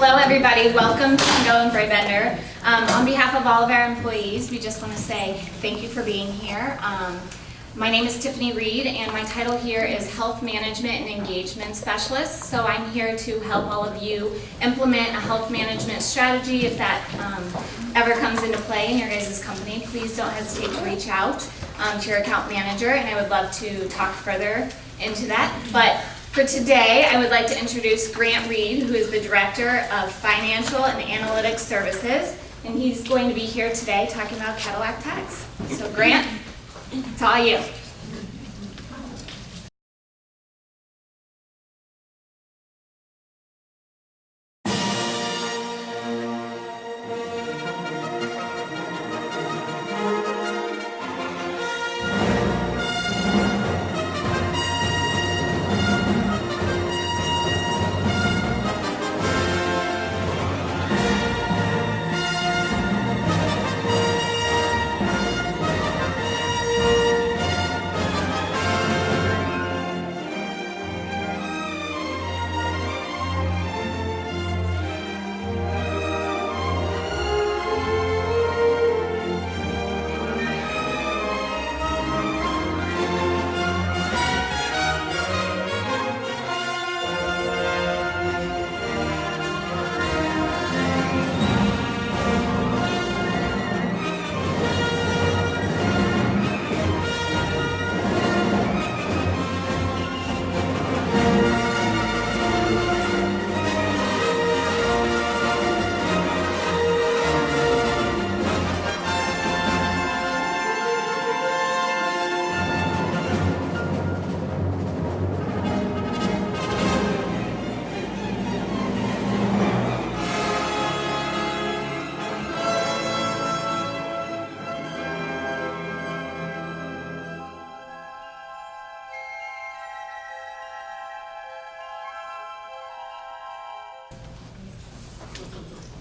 Hello everybody, welcome to McGohan Brabender. On behalf of all of our employees, we just want to say thank you for being here. My name is Tiffany Reed and my title here is Health Management and Engagement Specialist. So I'm here to help all of you implement a health management strategy. If that ever comes into play in your guys' company, please don't hesitate to reach out to your account manager, and I would love to talk further into that. But for today, I would like to introduce Grant Reed, who is the Director of Financial and Analytics Services, and he's going to be here today talking about Cadillac Tax. So Grant, it's all you.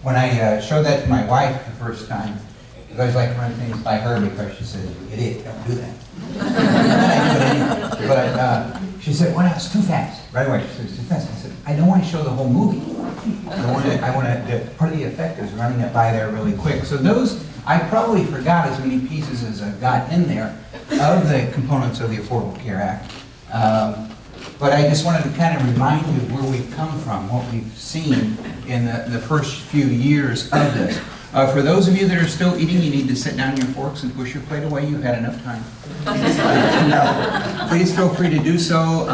When I showed that to my wife the first time, I always like to run things by her because she says, "You idiot, don't do that." But she said, "Well, it's too fast." Right away, she said, "It's too fast." I said, "I don't want to show the whole movie. I want to, part of the effect is running it by there really quick." So those, I probably forgot as many pieces as I've got in there of the components of the Affordable Care Act. But I just wanted to kind of remind you where we've come from, what we've seen in the first few years of this. For those of you that are still eating, you need to set down your forks and push your plate away. You've had enough time. Please feel free to do so.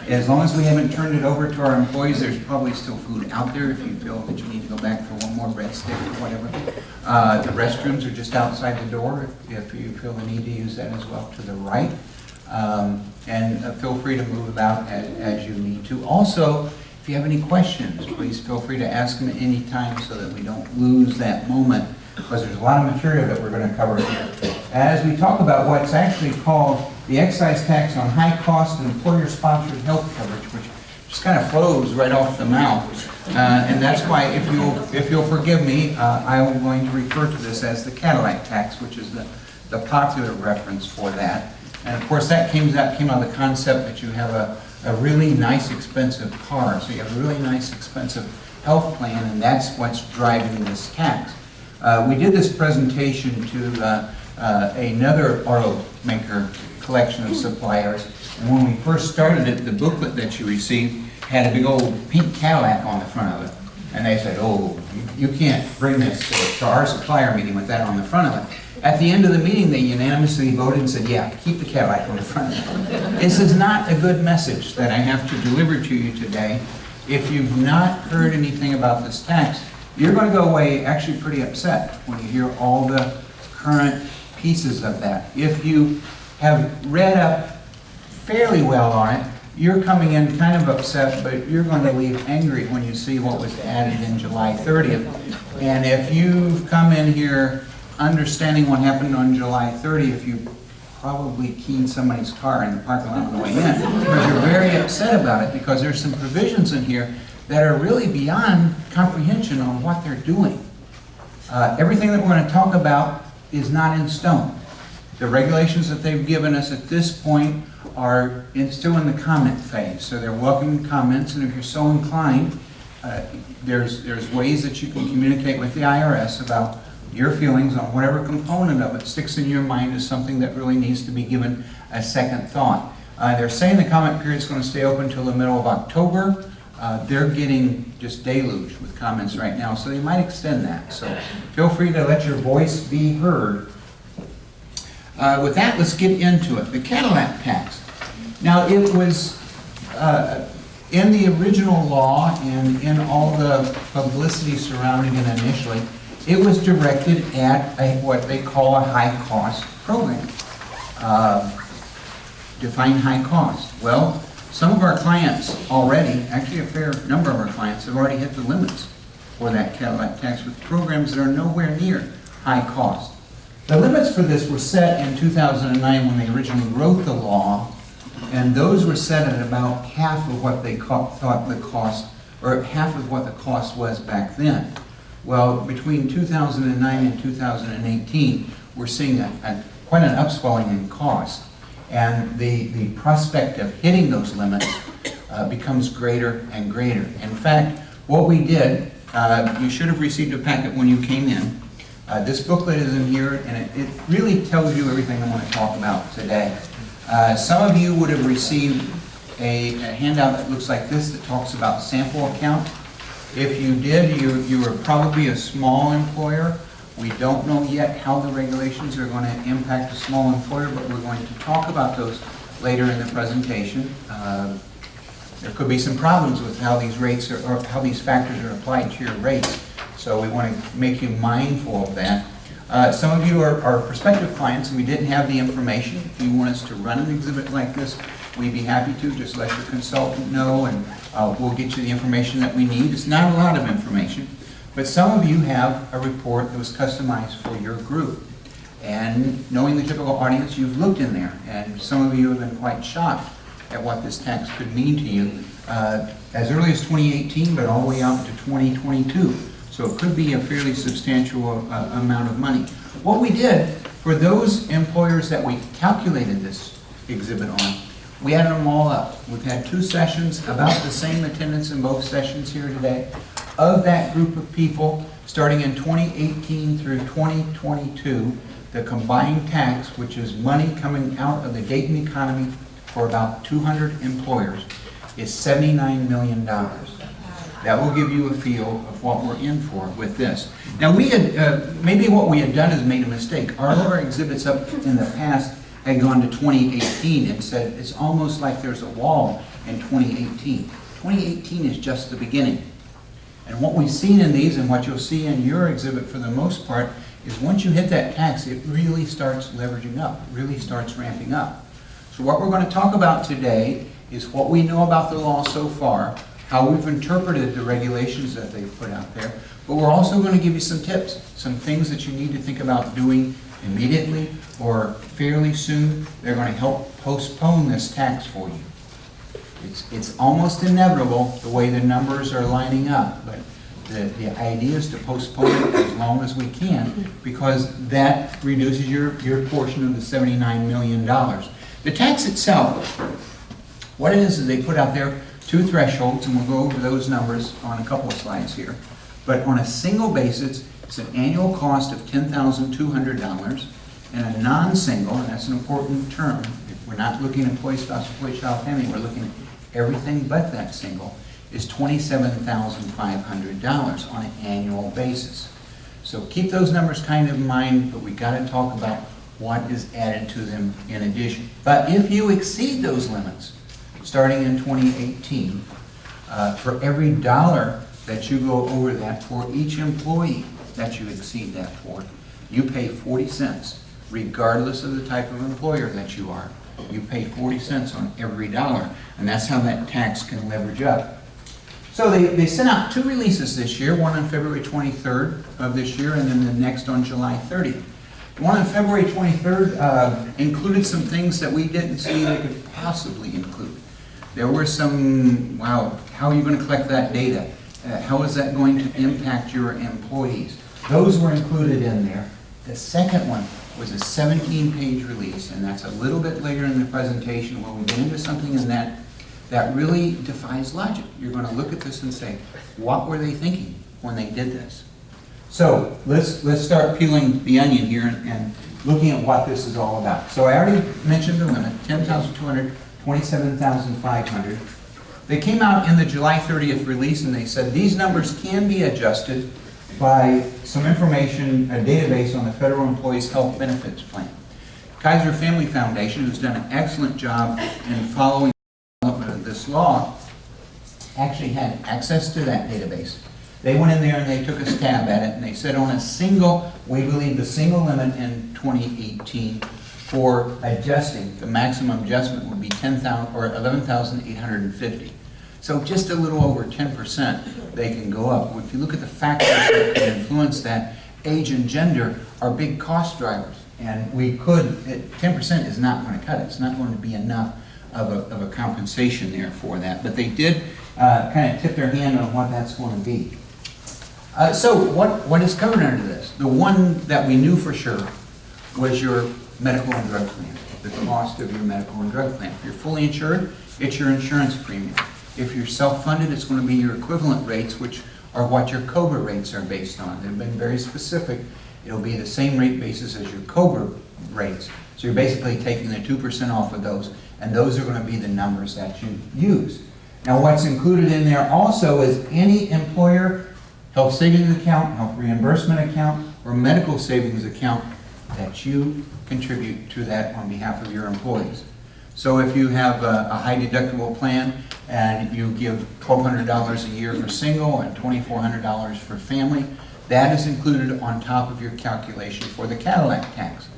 As long as we haven't turned it over to our employees, there's probably still food out there if you feel that you need to go back for one more breadstick or whatever. The restrooms are just outside the door if you feel the need to use that as well, to the right. And feel free to move about as you need to. Also, if you have any questions, please feel free to ask them at any time so that we don't lose that moment, because there's a lot of material that we're going to cover here. As we talk about what's actually called the excise tax on high-cost and employer-sponsored health coverage, which just kind of flows right off the mouth. And that's why, if you'll forgive me, I'm going to refer to this as the Cadillac tax, which is the popular reference for that. And of course, that came out of the concept that you have a really nice, expensive car. So you have a really nice, expensive health plan, and that's what's driving this tax. We did this presentation to another automaker collection of suppliers. And when we first started it, the booklet that you received had a big old pink Cadillac on the front of it. And they said, "Oh, you can't bring this to our supplier meeting with that on the front of it." At the end of the meeting, they unanimously voted and said, "Yeah, keep the Cadillac on the front of it." This is not a good message that I have to deliver to you today. If you've not heard anything about this tax, you're going to go away actually pretty upset when you hear all the current pieces of that. If you have read up fairly well on it, you're coming in kind of upset, but you're going to leave angry when you see what was added in July 30th. And if you've come in here understanding what happened on July 30th, you probably keyed somebody's car in the parking lot on the way in, because you're very upset about it, because there's some provisions in here that are really beyond comprehension on what they're doing. Everything that we're going to talk about is not in stone. The regulations that they've given us at this point are still in the comment phase, so they're welcoming comments, and if you're so inclined, there's ways that you can communicate with the IRS about your feelings on whatever component of it sticks in your mind as something that really needs to be given a second thought. They're saying the comment period is going to stay open until the middle of October. They're getting just deluged with comments right now, so they might extend that. So feel free to let your voice be heard. With that, let's get into it. The Cadillac Tax. Now, it was in the original law and in all the publicity surrounding it initially, it was directed at what they call a high-cost program. Define high cost. Well, some of our clients already, actually a fair number of our clients, have already hit the limits for that Cadillac tax with programs that are nowhere near high cost. The limits for this were set in 2009 when they originally wrote the law, and those were set at about half of what they thought the cost, or half of what the cost was back then. Well, between 2009 and 2018, we're seeing quite an upswelling in cost. And the prospect of hitting those limits becomes greater and greater. In fact, what we did, you should have received a packet when you came in. This booklet is in here, and it really tells you everything I'm going to talk about today. Some of you would have received a handout that looks like this that talks about sample account. If you did, you were probably a small employer. We don't know yet how the regulations are going to impact a small employer, but we're going to talk about those later in the presentation. There could be some problems with how these rates or how these factors are applied to your rates, so we want to make you mindful of that. Some of you are prospective clients and we didn't have the information. If you want us to run an exhibit like this, we'd be happy to. Just let your consultant know and we'll get you the information that we need. It's not a lot of information. But some of you have a report that was customized for your group. And knowing the typical audience, you've looked in there. And some of you have been quite shocked at what this tax could mean to you as early as 2018, but all the way out to 2022. So it could be a fairly substantial amount of money. What we did, for those employers that we calculated this exhibit on, we added them all up. We've had 2 sessions, about the same attendance in both sessions here today. Of that group of people, starting in 2018 through 2022, the combined tax, which is money coming out of the Dayton economy for about 200 employers, is $79 million. That will give you a feel of what we're in for with this. Now, we had, maybe what we had done is made a mistake. All of our exhibits up in the past had gone to 2018 and said it's almost like there's a wall in 2018. 2018 is just the beginning. And what we've seen in these and what you'll see in your exhibit for the most part is once you hit that tax, it really starts leveraging up, it really starts ramping up. So what we're going to talk about today is what we know about the law so far, how we've interpreted the regulations that they've put out there, but we're also going to give you some tips, some things that you need to think about doing immediately or fairly soon. They're going to help postpone this tax for you. It's almost inevitable the way the numbers are lining up, but the idea is to postpone it as long as we can because that reduces your portion of the $79 million. The tax itself, what it is they put out there 2 thresholds, and we'll go over those numbers on a couple of slides here. But on a single basis, it's an annual cost of $10,200, and a non-single, and that's an important term. We're not looking at employee, spouse, employee, child, family. We're looking at everything but that single, is $27,500 on an annual basis. So keep those numbers kind of in mind, but we got to talk about what is added to them in addition. But if you exceed those limits, starting in 2018, for every dollar that you go over that for each employee that you exceed that for, you pay 40 cents, regardless of the type of employer that you are. You pay 40 cents on every dollar, and that's how that tax can leverage up. So they sent out 2 releases this year, one on February 23rd of this year, and then the next on July 30th. The one on February 23rd included some things that we didn't see they could possibly include. There were some, wow, how are you going to collect that data? How is that going to impact your employees? Those were included in there. The second one was a 17-page release, and that's a little bit later in the presentation where we get into something in that that really defies logic. You're going to look at this and say, what were they thinking when they did this? So let's start peeling the onion here and looking at what this is all about. So I already mentioned the limit, 10,200, 27,500. They came out in the July 30th release and they said these numbers can be adjusted by some information, a database on the Federal Employees Health Benefits Plan. Kaiser Family Foundation, who's done an excellent job in following the development of this law, actually had access to that database. They went in there and they took a stab at it and they said on a single, we believe the single limit in 2018 for adjusting, the maximum adjustment would be 10,000 or 11,850. So just a little over 10% they can go up. If you look at the factors that can influence that, age and gender are big cost drivers. And we could, 10% is not going to cut it. It's not going to be enough of a compensation there for that. But they did kind of tip their hand on what that's going to be. So what is covered under this? The one that we knew for sure was your medical and drug plan, the cost of your medical and drug plan. If you're fully insured, it's your insurance premium. If you're self-funded, it's going to be your equivalent rates, which are what your COBRA rates are based on. They've been very specific. It'll be the same rate basis as your COBRA rates. So you're basically taking the 2% off of those, and those are going to be the numbers that you use. Now what's included in there also is any employer health savings account, health reimbursement account, or medical savings account that you contribute to that on behalf of your employees. So if you have a high deductible plan and you give $1,200 a year for single and $2,400 for family, that is included on top of your calculation for the Cadillac tax.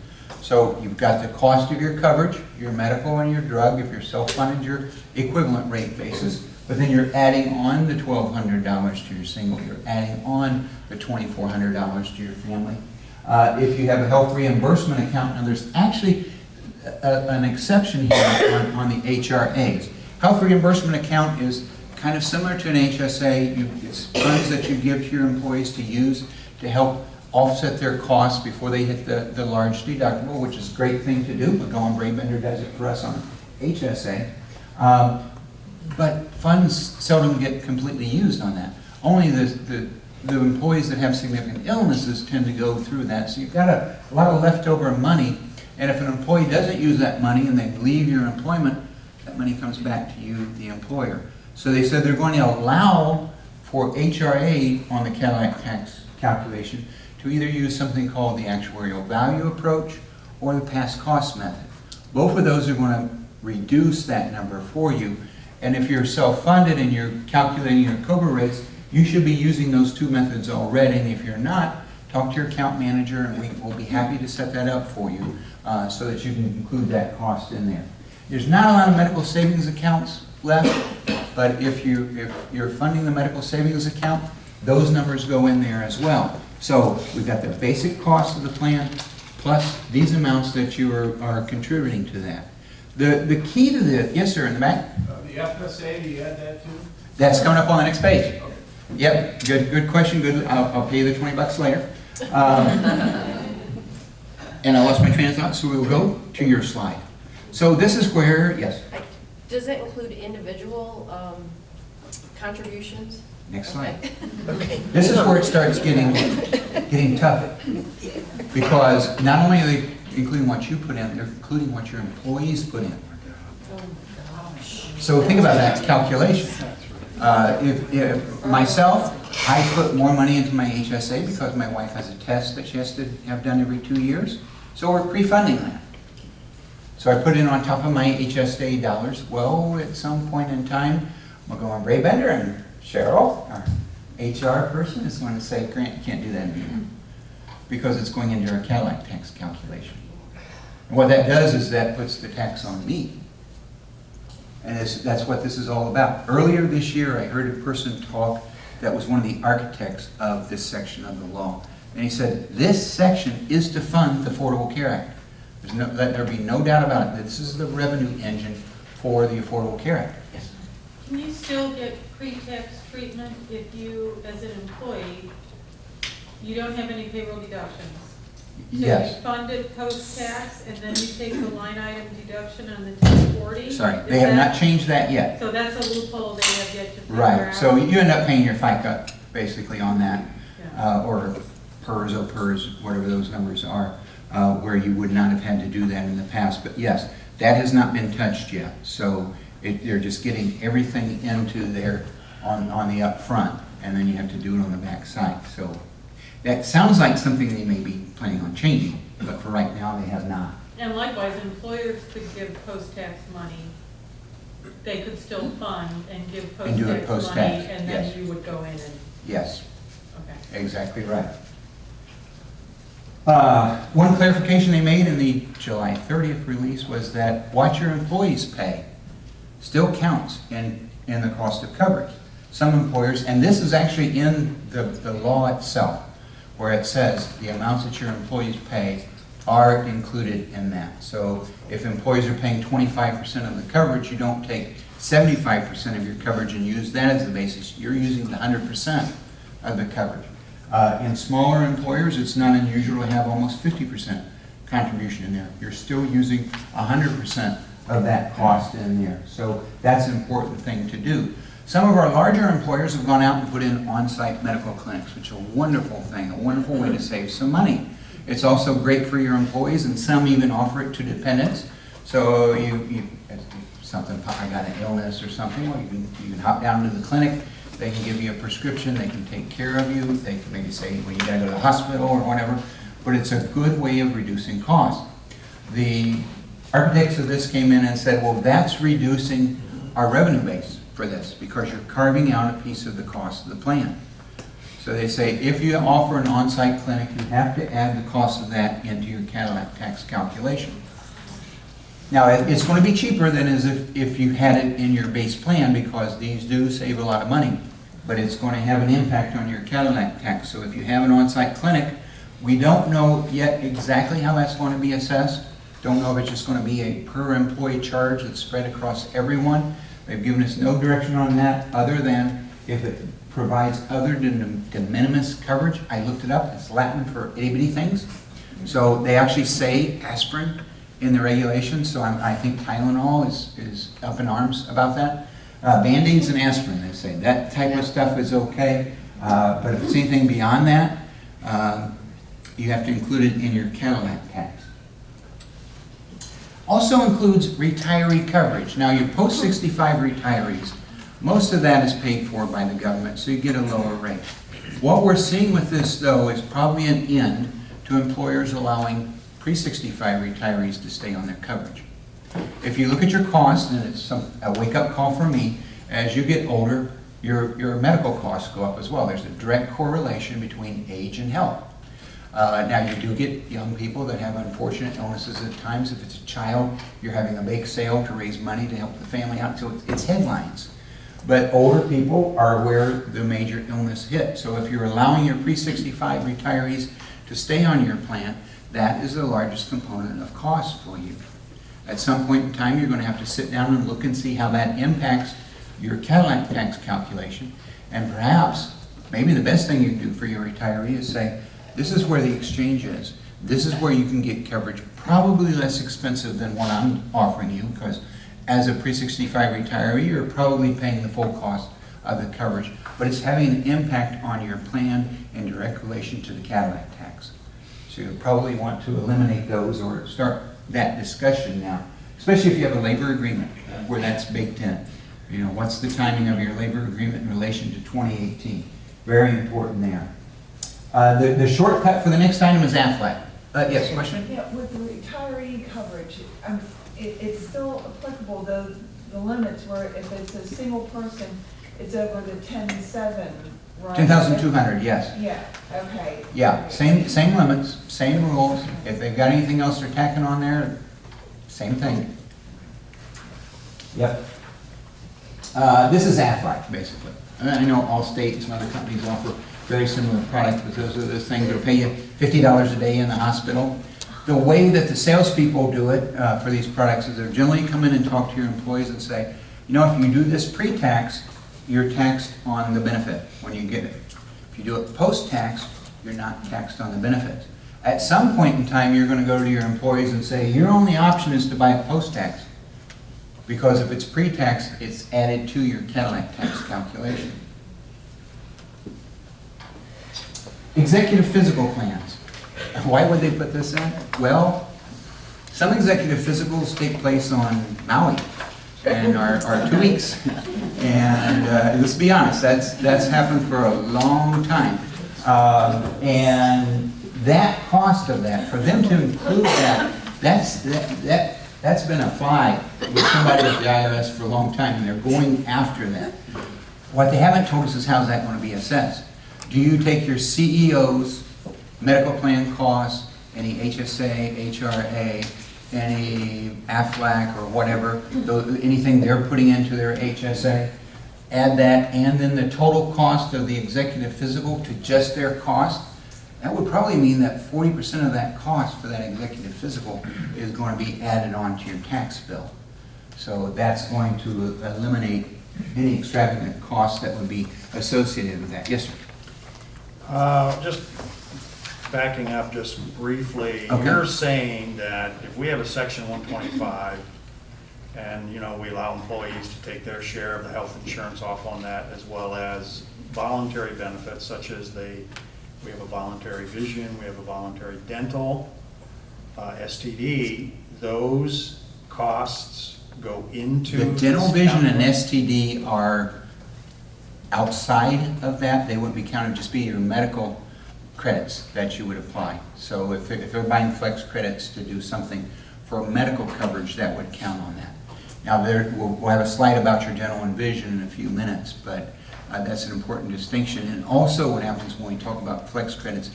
So you've got the cost of your coverage, your medical and your drug, if you're self-funded, your equivalent rate basis, but then you're adding on the $1,200 to your single, you're adding on the $2,400 to your family. If you have a health reimbursement account, now there's actually an exception here on the HRAs. Health reimbursement account is kind of similar to an HSA. It's funds that you give to your employees to use to help offset their costs before they hit the large deductible, which is a great thing to do. McGohan Brabender does it for us on HSA. But funds seldom get completely used on that. Only the employees that have significant illnesses tend to go through that. So you've got a lot of leftover money, and if an employee doesn't use that money and they leave your employment, that money comes back to you, the employer. So they said they're going to allow for HRA on the Cadillac tax calculation to either use something called the actuarial value approach or the past cost method. Both of those are going to reduce that number for you. And if you're self-funded and you're calculating your COBRA rates, you should be using those two methods already. And if you're not, talk to your account manager and we will be happy to set that up for you so that you can include that cost in there. There's not a lot of medical savings accounts left, but if you're funding the medical savings account, those numbers go in there as well. So we've got the basic cost of the plan plus these amounts that you are contributing to that. The key to this, yes sir, in the back? The FSA, do you add that too? That's coming up on the next page. Yep, good question, good. I'll pay you the $20 later. And I lost my train of thought, so we'll go to your slide. So this is where, yes? Does it include individual contributions? Next slide. Okay. This is where it starts getting tough. Because not only are they including what you put in, they're including what your employees put in. So think about that calculation. If myself, I put more money into my HSA because my wife has a test that she has to have done every 2 years. So we're pre-funding that. So I put in on top of my HSA dollars. Well, at some point in time, McGohan Brabender and Cheryl, our HR person, is going to say, Grant, you can't do that anymore. Because it's going into our Cadillac tax calculation. And what that does is that puts the tax on me. And that's what this is all about. Earlier this year, I heard a person talk that was one of the architects of this section of the law. And he said, this section is to fund the Affordable Care Act. Let there be no doubt about it. This is the revenue engine for the Affordable Care Act. Yes. Can you still get pre-tax treatment if you, as an employee, you don't have any payroll deductions? So Yes. you fund it post-tax, and then you take the line item deduction on the 1040? Sorry, they have not changed that yet. So that's a loophole they have yet to figure out? Right, so you end up paying your FICA basically on that, Yeah. or PERS, OPERS, whatever those numbers are, where you would not have had to do that in the past. But yes, that has not been touched yet. So they're just getting everything into there on the upfront, and then you have to do it on the back side. So that sounds like something they may be planning on changing, but for right now, they have not. And likewise, employers could give post-tax money. They could still fund and give And do it post-tax money, post-tax, and yes. then you would go in and, Yes. okay. Exactly right. One clarification they made in the July 30th release was that what your employees pay still counts in the cost of coverage. Some employers, and this is actually in the law itself, where it says the amounts that your employees pay are included in that. So if employees are paying 25% of the coverage, you don't take 75% of your coverage and use that as the basis. You're using the 100% of the coverage. In smaller employers, it's not unusual to have almost 50% contribution in there. You're still using 100% of that cost in there. So that's an important thing to do. Some of our larger employers have gone out and put in on-site medical clinics, which is a wonderful thing, a wonderful way to save some money. It's also great for your employees, and some even offer it to dependents. So if something, I got an illness or something, well, you can hop down to the clinic. They can give you a prescription, they can take care of you, they can maybe say, well, you gotta go to the hospital or whatever, but it's a good way of reducing costs. The architects of this came in and said, well, that's reducing our revenue base for this, because you're carving out a piece of the cost of the plan. So they say, if you offer an on-site clinic, you have to add the cost of that into your Cadillac tax calculation. Now, it's going to be cheaper than as if you had it in your base plan, because these do save a lot of money, but it's going to have an impact on your Cadillac tax. So if you have an on-site clinic, we don't know yet exactly how that's going to be assessed. Don't know if it's just going to be a per employee charge that's spread across everyone. They've given us no direction on that, other than if it provides other than de minimis coverage. I looked it up, it's Latin for itty-bitty things. So they actually say aspirin in the regulations, so I think Tylenol is up in arms about that. Band-Aids and aspirin, they say. That type of stuff is okay, but if it's anything beyond that, you have to include it in your Cadillac tax. Also includes retiree coverage. Now, your post-65 retirees, most of that is paid for by the government, so you get a lower rate. What we're seeing with this, though, is probably an end to employers allowing pre-65 retirees to stay on their coverage. If you look at your costs, and it's a wake-up call for me, as you get older, your medical costs go up as well. There's a direct correlation between age and health. Now, you do get young people that have unfortunate illnesses at times. If it's a child, you're having a bake sale to raise money to help the family out, so it's headlines. But older people are where the major illness hit. So if you're allowing your pre-65 retirees to stay on your plan, that is the largest component of cost for you. At some point in time, you're going to have to sit down and look and see how that impacts your Cadillac tax calculation. And perhaps, maybe the best thing you can do for your retiree is say, this is where the exchange is. This is where you can get coverage, probably less expensive than what I'm offering you, because as a pre-65 retiree, you're probably paying the full cost of the coverage, but it's having an impact on your plan in direct relation to the Cadillac tax. So you probably want to eliminate those or start that discussion now, especially if you have a labor agreement where that's baked in. You know, what's the timing of your labor agreement in relation to 2018? Very important there. The shortcut for the next item is Aflac. Yes, question? Yeah, with the retiree coverage, it's still applicable, though the limits where if it's a single person, it's over the 10,700, right? 10,200, yes. Yeah, okay. Yeah, same limits, same rules. If they've got anything else they're tacking on there, same thing. Yep. This is Aflac, basically. I know Allstate and some other companies offer very similar products, but those are the things that will pay you $50 a day in the hospital. The way that the salespeople do it for these products is they're generally come in and talk to your employees and say, you know, if you do this pre-tax, you're taxed on the benefit when you get it. If you do it post-tax, you're not taxed on the benefits. At some point in time, you're gonna go to your employees and say, your only option is to buy a post-tax. Because if it's pre-tax, it's added to your Cadillac tax calculation. Executive physical plans. Why would they put this in? Well, some executive physicals take place on Maui and are 2 weeks. And let's be honest, that's happened for a long time. And that cost of that, for them to include that, that's been a fly with somebody at the IRS for a long time, and they're going after that. What they haven't told us is how's that going to be assessed. Do you take your CEO's medical plan costs, any HSA, HRA, any AFLAC or whatever, anything they're putting into their HSA, add that, and then the total cost of the executive physical to just their cost? That would probably mean that 40% of that cost for that executive physical is going to be added onto your tax bill. So that's going to eliminate any extravagant costs that would be associated with that. Yes, sir? Just backing up just briefly, Okay. you're saying that if we have a section 125 and, we allow employees to take their share of the health insurance off on that, as well as voluntary benefits such as we have a voluntary vision, we have a voluntary dental, STD, those costs go into The dental this vision and category? STD are outside of that. They would be counted, just be your medical credits that you would apply. So if they're buying flex credits to do something for medical coverage, that would count on that. Now, we'll have a slide about your dental and vision in a few minutes, but that's an important distinction. And also what happens when we talk about flex credits,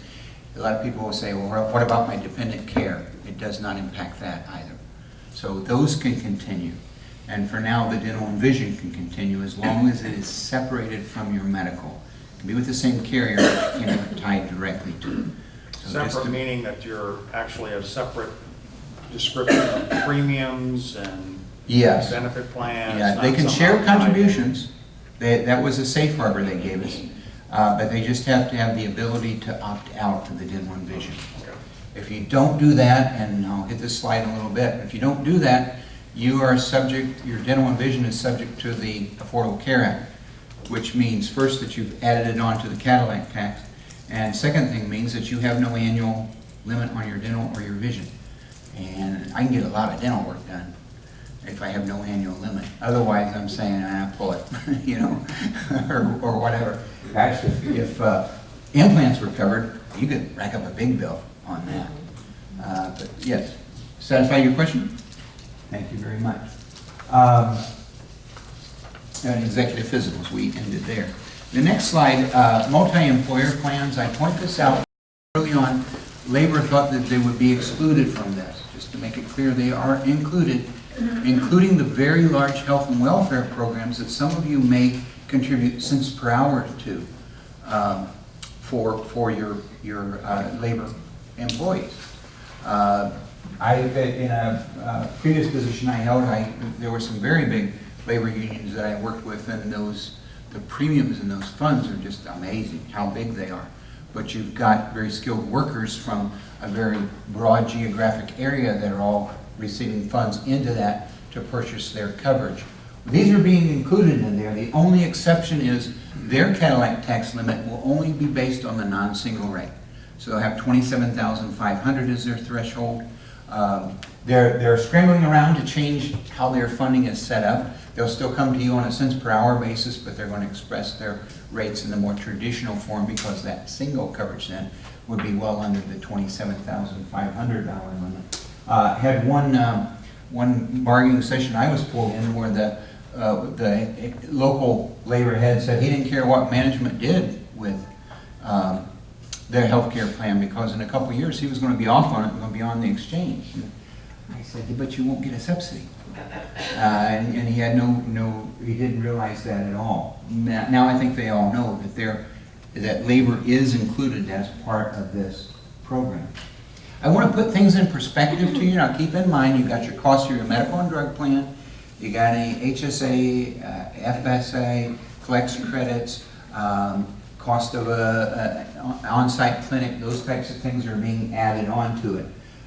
a lot of people will say, well, what about my dependent care? It does not impact that either. So those can continue. And for now, the dental and vision can continue as long as it is separated from your medical. It can be with the same carrier, but you can't have it tied directly to it. So just Separate to- meaning that you're actually a separate description of premiums and Yes. benefit plans. Yeah, not they can somehow share tied in. contributions. That was a safe harbor they gave us. But they just have to have the ability to opt out of the dental and vision. Okay. If you don't do that, and I'll hit this slide in a little bit, if you don't do that, you are subject, your dental and vision is subject to the Affordable Care Act, which means first that you've added it onto the Cadillac tax, and second thing means that you have no annual limit on your dental or your vision. And I can get a lot of dental work done if I have no annual limit. Otherwise, I'm saying, pull it, or whatever. Actually, if implants were covered, you could rack up a big bill on that. But yes, satisfy your question? Thank you very much. And executive physicals, we ended there. The next slide, multi-employer plans. I point this out early on. Labor thought that they would be excluded from this. Just to make it clear, they are included, including the very large health and welfare programs that some of you may contribute cents per hour to for your labor employees. In a previous position I held, there were some very big labor unions that I worked with, and the premiums in those funds are just amazing how big they are. But you've got very skilled workers from a very broad geographic area that are all receiving funds into that to purchase their coverage. These are being included in there. The only exception is their Cadillac tax limit will only be based on the non-single rate. So they'll have $27,500 as their threshold. They're scrambling around to change how their funding is set up. They'll still come to you on a cents per hour basis, but they're going to express their rates in the more traditional form because that single coverage then would be well under the $27,500 limit. Had one bargaining session I was pulled in where the local labor head said he didn't care what management did with their health care plan because in a couple of years he was going to be off on it and going to be on the exchange. And I said, but you won't get a subsidy. And he had he didn't realize that at all. Now I think they all know that labor is included as part of this program. I want to put things in perspective to you. Now keep in mind you've got your cost of your medical and drug plan, you got any HSA, FSA, flex credits, cost of an on-site clinic, those types of things are being added on to it.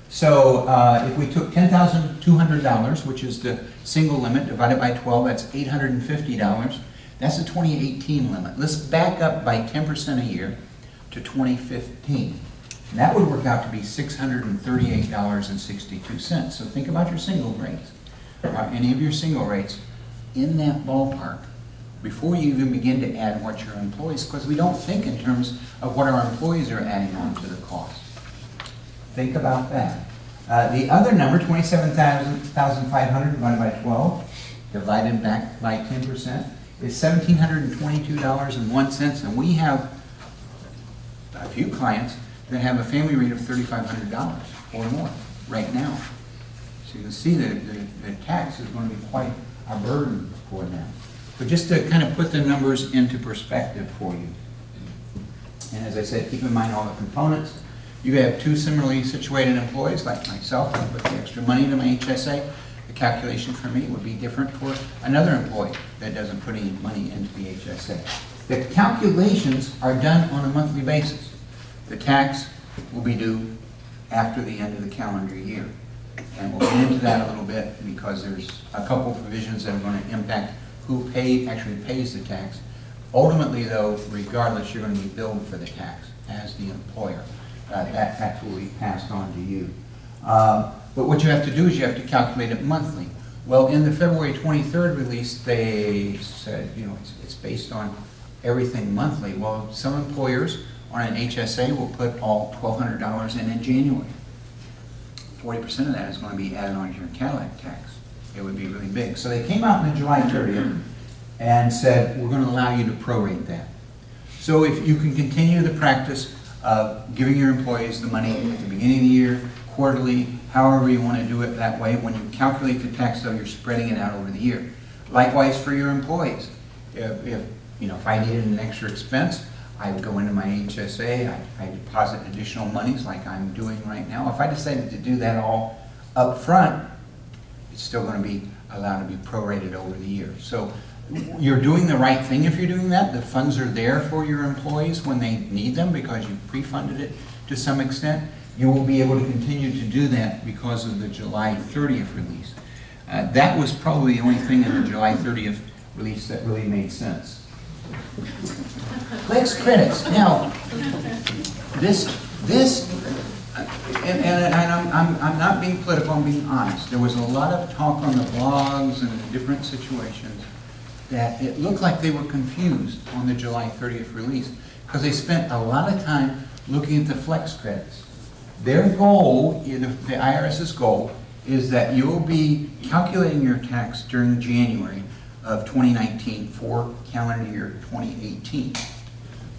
So if we took $10,200, which is the single limit, divided by 12, that's $850. That's the 2018 limit. Let's back up by 10% a year to 2015. And that would work out to be $638.62. So think about your single rates. Are any of your single rates in that ballpark before you even begin to add what your employees, because we don't think in terms of what our employees are adding on to the cost. Think about that. The other number, 27,500 divided by 12, divided back by 10%, is $1,722.01. And we have a few clients that have a family rate of $3,500 or more right now. So you can see that the tax is going to be quite a burden for them. But just to kind of put the numbers into perspective for you. And as I said, keep in mind all the components. You have two similarly situated employees like myself. I put the extra money into my HSA. The calculation for me would be different for another employee that doesn't put any money into the HSA. The calculations are done on a monthly basis. The tax will be due after the end of the calendar year. And we'll get into that a little bit because there's a couple provisions that are going to impact who actually pays the tax. Ultimately, though, regardless, you're going to be billed for the tax as the employer. That tax will be passed on to you. But what you have to do is you have to calculate it monthly. Well, in the February 23rd release, they said, you know, it's based on everything monthly. Well, some employers on an HSA will put all $1,200 in January. 40% of that is going to be added on to your Cadillac tax. It would be really big. So they came out on July 30th and said, we're going to allow you to prorate that. So if you can continue the practice of giving your employees the money at the beginning of the year, quarterly, however you want to do it that way, when you calculate the tax, though, you're spreading it out over the year. Likewise for your employees. If I needed an extra expense, I would go into my HSA, I deposit additional monies like I'm doing right now. If I decided to do that all up front, it's still going to be allowed to be prorated over the year. So you're doing the right thing if you're doing that. The funds are there for your employees when they need them because you pre-funded it to some extent. You will be able to continue to do that because of the July 30th release. That was probably the only thing in the July 30th release that really made sense. Flex credits. Now, I'm not being political, I'm being honest. There was a lot of talk on the blogs and different situations that it looked like they were confused on the July 30th release because they spent a lot of time looking at the flex credits. Their goal, the IRS's goal, is that you'll be calculating your tax during January of 2019 for calendar year 2018.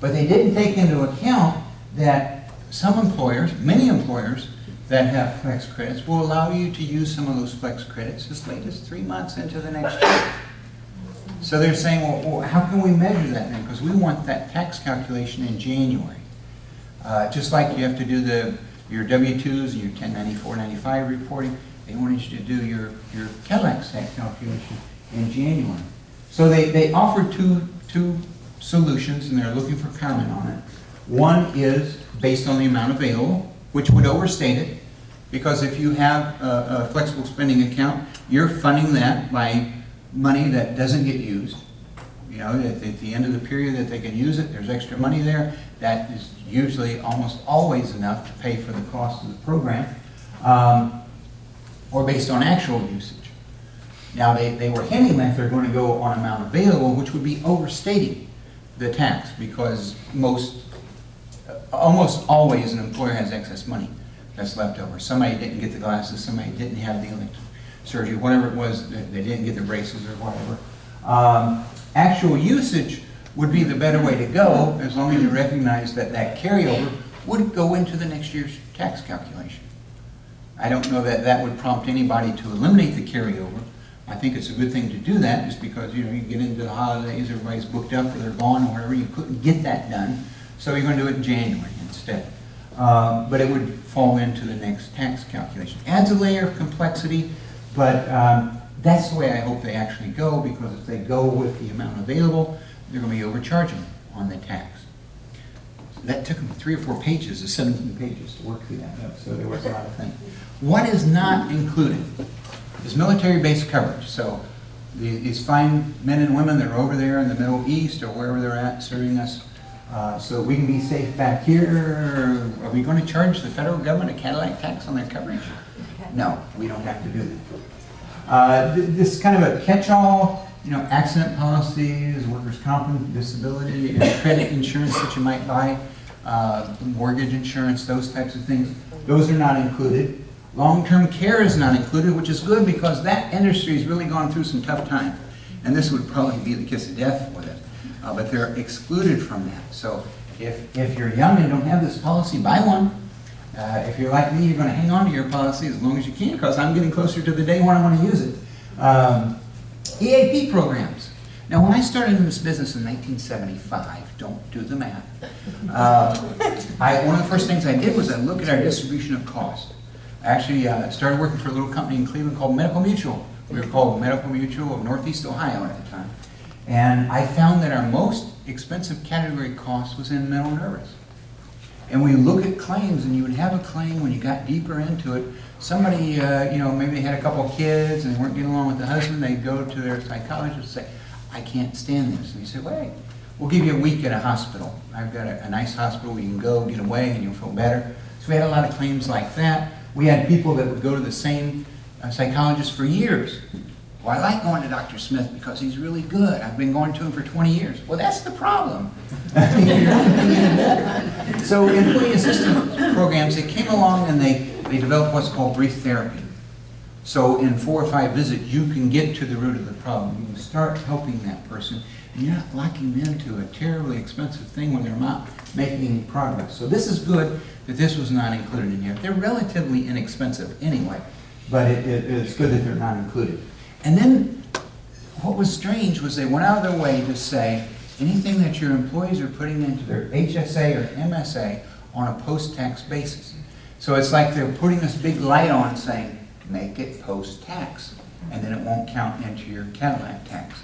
But they didn't take into account that some employers, many employers that have flex credits will allow you to use some of those flex credits as late as 3 months into the next year. So they're saying, well, how can we measure that then? Because we want that tax calculation in January. Just like you have to do your W-2s and your 1094, 95 reporting, they wanted you to do your Cadillac tax calculation in January. So they offered two solutions, and they're looking for comment on it. One is based on the amount available, which would overstate it, because if you have a flexible spending account, you're funding that by money that doesn't get used. You know, at the end of the period that they can use it, there's extra money there. That is usually almost always enough to pay for the cost of the program, or based on actual usage. Now, they were hinting that they're going to go on amount available, which would be overstating the tax, because almost always an employer has excess money that's left over. Somebody didn't get the glasses, somebody didn't have the elective surgery, whatever it was, they didn't get the braces or whatever. Actual usage would be the better way to go, as long as you recognize that that carryover would go into the next year's tax calculation. I don't know that that would prompt anybody to eliminate the carryover. I think it's a good thing to do that, just because, you know, you get into the holidays, everybody's booked up or they're gone or whatever, you couldn't get that done, so you're going to do it in January instead. But it would fall into the next tax calculation. Adds a layer of complexity, but that's the way I hope they actually go, because if they go with the amount available, they're going to be overcharging on the tax. that took them 3 or 4 pages, of 17 pages to work through that, so there was a lot of things. What is not included is military-based coverage. So these fine men and women that are over there in the Middle East or wherever they're at serving us, so we can be safe back here. Are we going to charge the federal government a Cadillac tax on their coverage? No, we don't have to do that. This is kind of a catch-all, accident policies, workers' comp and disability, and credit insurance that you might buy, mortgage insurance, those types of things. Those are not included. Long-term care is not included, which is good because that industry has really gone through some tough times. And this would probably be the kiss of death with it. But they're excluded from that. So if you're young and don't have this policy, buy one. If you're like me, you're going to hang on to your policy as long as you can because I'm getting closer to the day when I want to use it. EAP programs. Now, when I started in this business in 1975, don't do the math, one of the first things I did was I looked at our distribution of cost. I actually started working for a little company in Cleveland called Medical Mutual. We were called Medical Mutual of Northeast Ohio at the time. And I found that our most expensive category cost was in mental nervous. And we look at claims, and you would have a claim when you got deeper into it. Somebody, maybe they had a couple of kids and they weren't getting along with the husband. They'd go to their psychologist and say, I can't stand this. And he said, wait, we'll give you a week at a hospital. I've got a nice hospital where you can go, get away, and you'll feel better. So we had a lot of claims like that. We had people that would go to the same psychologist for years. Well, I like going to Dr. Smith because he's really good. I've been going to him for 20 years. Well, that's the problem. So employee assistance programs, they came along and they developed what's called brief therapy. So in 4 or 5 visits, you can get to the root of the problem. You can start helping that person. And you're not locking them into a terribly expensive thing when they're not making any progress. So this is good that this was not included in here. They're relatively inexpensive anyway, but it's good that they're not included. And then what was strange was they went out of their way to say anything that your employees are putting into their HSA or MSA on a post-tax basis. So it's like they're putting this big light on saying, make it post-tax, and then it won't count into your Cadillac tax.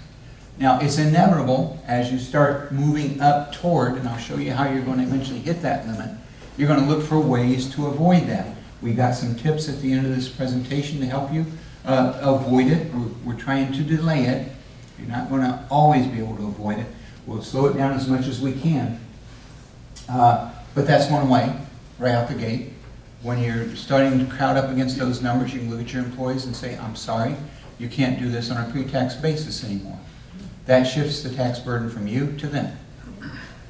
Now, it's inevitable as you start moving up toward, and I'll show you how you're going to eventually hit that limit, you're going to look for ways to avoid that. We've got some tips at the end of this presentation to help you avoid it. We're trying to delay it. You're not going to always be able to avoid it. We'll slow it down as much as we can. But that's one way, right out the gate. When you're starting to crowd up against those numbers, you can look at your employees and say, I'm sorry, you can't do this on a pre-tax basis anymore. That shifts the tax burden from you to them.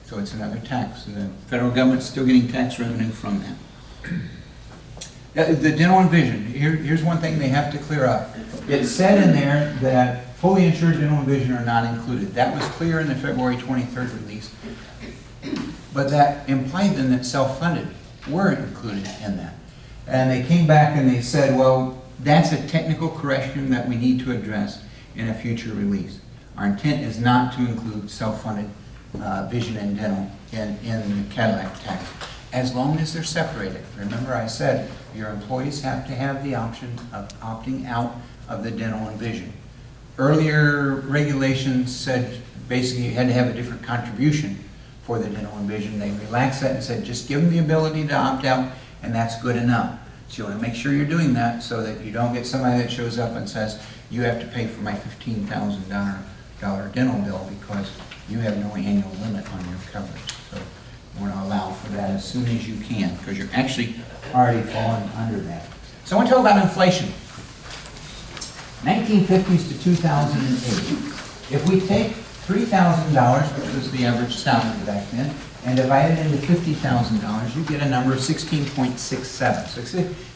So it's another tax. The federal government's still getting tax revenue from that. The dental and vision, here's one thing they have to clear up. It said in there that fully insured dental and vision are not included. That was clear in the February 23rd release. But that implied then that self-funded were included in that. And they came back and they said, well, that's a technical correction that we need to address in a future release. Our intent is not to include self-funded vision and dental in the Cadillac tax, as long as they're separated. Remember I said your employees have to have the option of opting out of the dental and vision. Earlier regulations said basically you had to have a different contribution for the dental and vision. They relaxed that and said just give them the ability to opt out and that's good enough. So you want to make sure you're doing that so that you don't get somebody that shows up and says you have to pay for my $15,000 dental bill because you have no annual limit on your coverage. So you want to allow for that as soon as you can because you're actually already falling under that. So I want to talk about inflation. 1950s to 2008. If we take $3,000, which was the average salary back then, and divide it into $50,000, you get a number of 16.67. So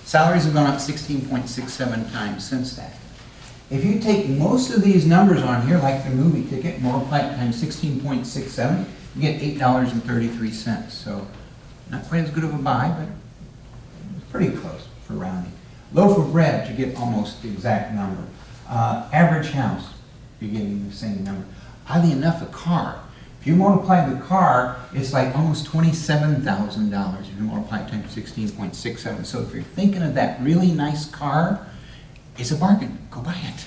salaries have gone up 16.67 times since that. If you take most of these numbers on here, like the movie ticket, multiply it times 16.67, you get $8.33. So not quite as good of a buy, but pretty close for rounding. Loaf of bread, you get almost the exact number. Average house, you're getting the same number. Oddly enough, a car. If you multiply the car, it's like almost $27,000 if you multiply it times 16.67. So if you're thinking of that really nice car, it's a bargain. Go buy it.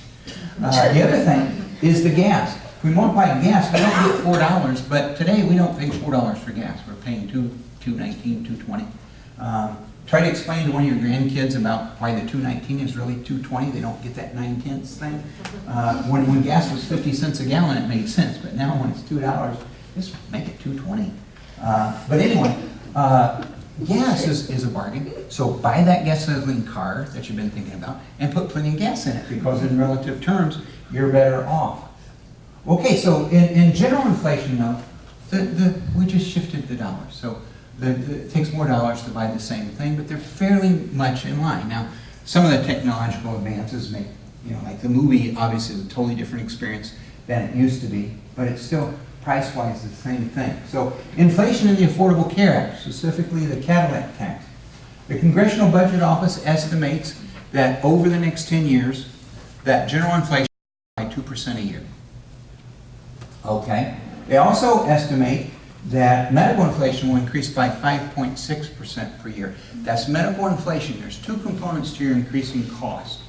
The other thing is the gas. we multiply gas, we don't get $4, but today we don't pay $4 for gas. We're paying $2.19, $2.20. Try to explain to one of your grandkids about why the $2.19 is really $2.20. They don't get that 9/10 thing. When gas was 50 cents a gallon, it made sense, but now when it's $2, just make it $2.20. But anyway, gas is a bargain. So buy that gasoline car that you've been thinking about and put plenty of gas in it, because in relative terms, you're better off. Okay, so in general inflation though, we just shifted the dollars. So it takes more dollars to buy the same thing, but they're fairly much in line. Now, some of the technological advances make, like the movie obviously is a totally different experience than it used to be, but it's still price-wise the same thing. So inflation in the Affordable Care Act, specifically the Cadillac Tax. The Congressional Budget Office estimates that over the next 10 years, that general inflation by 2% a year. Okay. They also estimate that medical inflation will increase by 5.6% per year. That's medical inflation. There's two components to your increasing cost.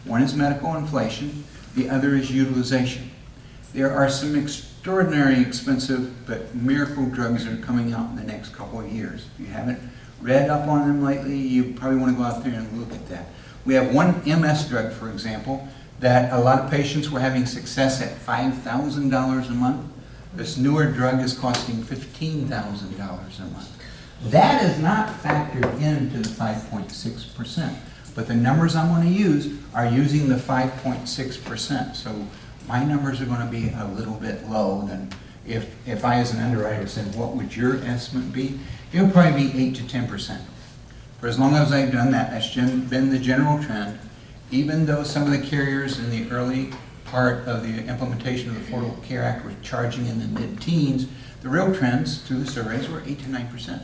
One is medical inflation, the other is utilization. There are some extraordinary expensive but miracle drugs that are coming out in the next couple of years. If you haven't read up on them lately, you probably want to go out there and look at that. We have one MS drug, for example, that a lot of patients were having success at $5,000 a month. This newer drug is costing $15,000 a month. That is not factored into the 5.6%, but the numbers I'm going to use are using the 5.6%. So my numbers are going to be a little bit low than if I as an underwriter said, what would your estimate be? It would probably be 8 to 10%. For as long as I've done that, that's been the general trend. Even though some of the carriers in the early part of the implementation of the Affordable Care Act were charging in the mid-teens, the real trends through the surveys were 8 to 9%.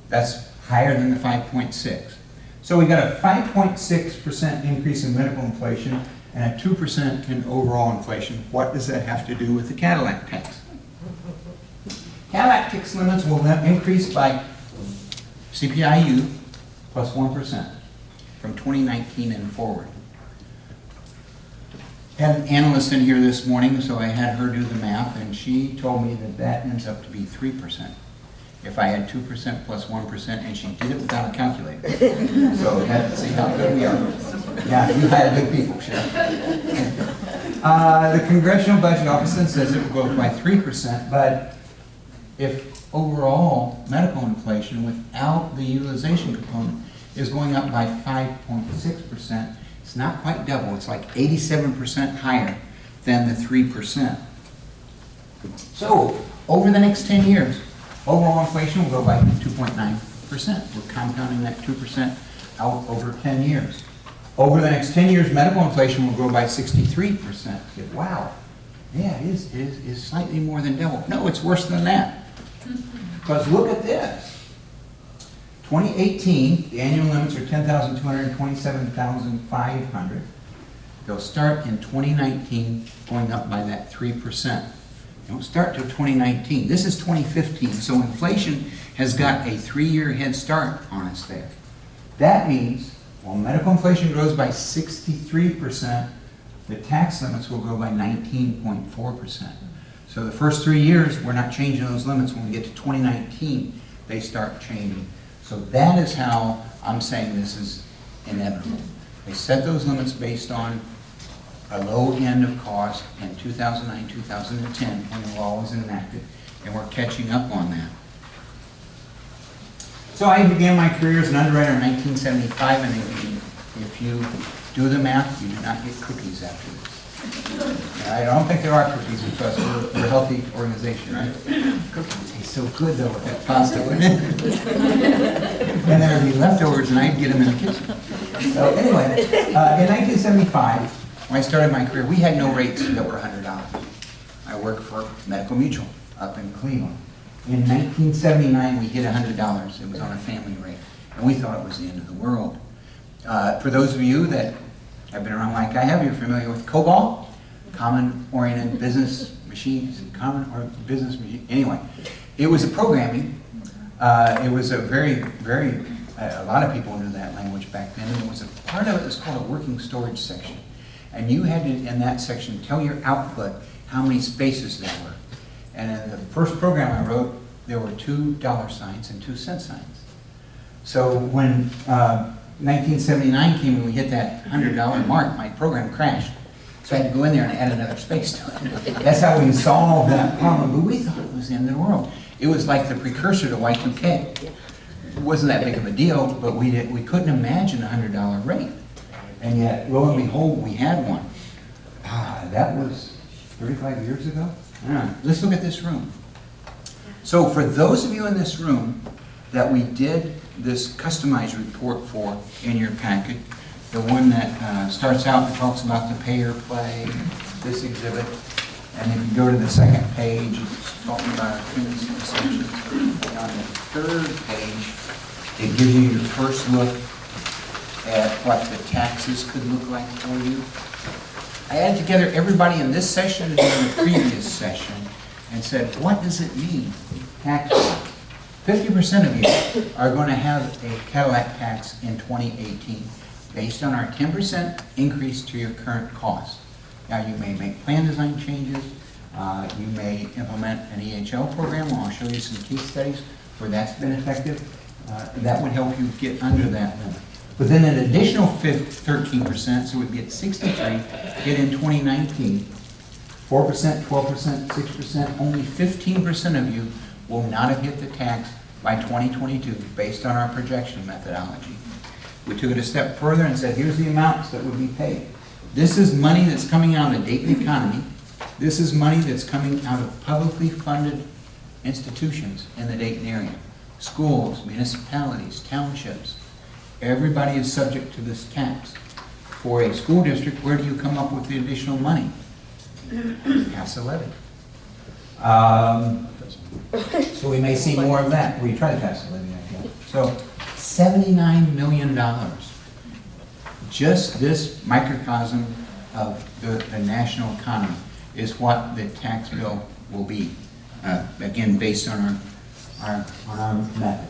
That's higher than the 5.6. So we got a 5.6% increase in medical inflation and a 2% in overall inflation. What does that have to do with the Cadillac tax? Cadillac tax limits will then increase by CPIU plus 1% from 2019 and forward. Had an analyst in here this morning, so I had her do the math, and she told me that that ends up to be 3%. If I had 2% plus 1%, and she did it without a calculator. So let's see how good we are. Yeah, you hire good people, Sheriff. The Congressional Budget Office says it will go up by 3%, but if overall medical inflation without the utilization component is going up by 5.6%, it's not quite double. It's like 87% higher than the 3%. So over the next 10 years, overall inflation will go by 2.9%. We're compounding that 2% out over 10 years. Over the next 10 years, medical inflation will grow by 63%. Wow, yeah, it is slightly more than double. No, it's worse than that. Because look at this. 2018, the annual limits are 10,200, 27,500. They'll start in 2019 going up by that 3%. They don't start till 2019. This is 2015, so inflation has got a 3-year head start on us there. That means, while medical inflation grows by 63%, the tax limits will grow by 19.4%. So the first 3 years, we're not changing those limits. When we get to 2019, they start changing. So that is how I'm saying this is inevitable. They set those limits based on a low end of cost in 2009, 2010, when the law was enacted, and we're catching up on that. So I began my career as an underwriter in 1975, and if you do the math, you do not get cookies after this. I don't think there are cookies because we're a healthy organization, right? Cookies taste so good though with that pasta, wouldn't it? And there would be leftovers and I'd get them in the kitchen. So anyway, in 1975, when I started my career, we had no rates that were $100. I worked for Medical Mutual up in Cleveland. In 1979, we hit $100. It was on a family rate, and we thought it was the end of the world. For those of you that have been around like I have, you're familiar with COBOL, Common-Oriented Business Machines, anyway. It was a programming, it was a a lot of people knew that language back then, and it was a part of it was called a working storage section. And you had to, in that section, tell your output how many spaces there were. And in the first program I wrote, there were $2 signs and 2-cent signs. So when 1979 came and we hit that $100 mark, my program crashed. So I had to go in there and add another space to it. That's how we solved that problem, but we thought it was the end of the world. It was like the precursor to Y2K. It wasn't that big of a deal, but we couldn't imagine a $100 rate. And yet, lo and behold, we had one. That was 35 years ago? Let's look at this room. So for those of you in this room that we did this customized report for in your packet, the one that starts out and talks about the pay or play, this exhibit, and if you go to the second page, it's talking about our fees and assumptions. And on the third page, it gives you your first look at what the taxes could look like for you. I added together everybody in this session and in the previous session and said, what does it mean, tax? 50% of you are going to have a Cadillac tax in 2018 based on our 10% increase to your current cost. Now, you may make plan design changes, you may implement an EHL program, I'll show you some case studies where that's been effective. That would help you get under that limit. But then an additional 13%, so we'd get 63, get in 2019, 4%, 12%, 6%, only 15% of you will not have hit the tax by 2022 based on our projection methodology. We took it a step further and said, here's the amounts that would be paid. This is money that's coming out of the Dayton economy. This is money that's coming out of publicly funded institutions in the Dayton area. Schools, municipalities, townships. Everybody is subject to this tax. For a school district, where do you come up with the additional money? Pass a levy. So we may see more of that. We try to pass a levy, I guess. So $79 million. Just this microcosm of the national economy is what the tax bill will be. Again, based on our method.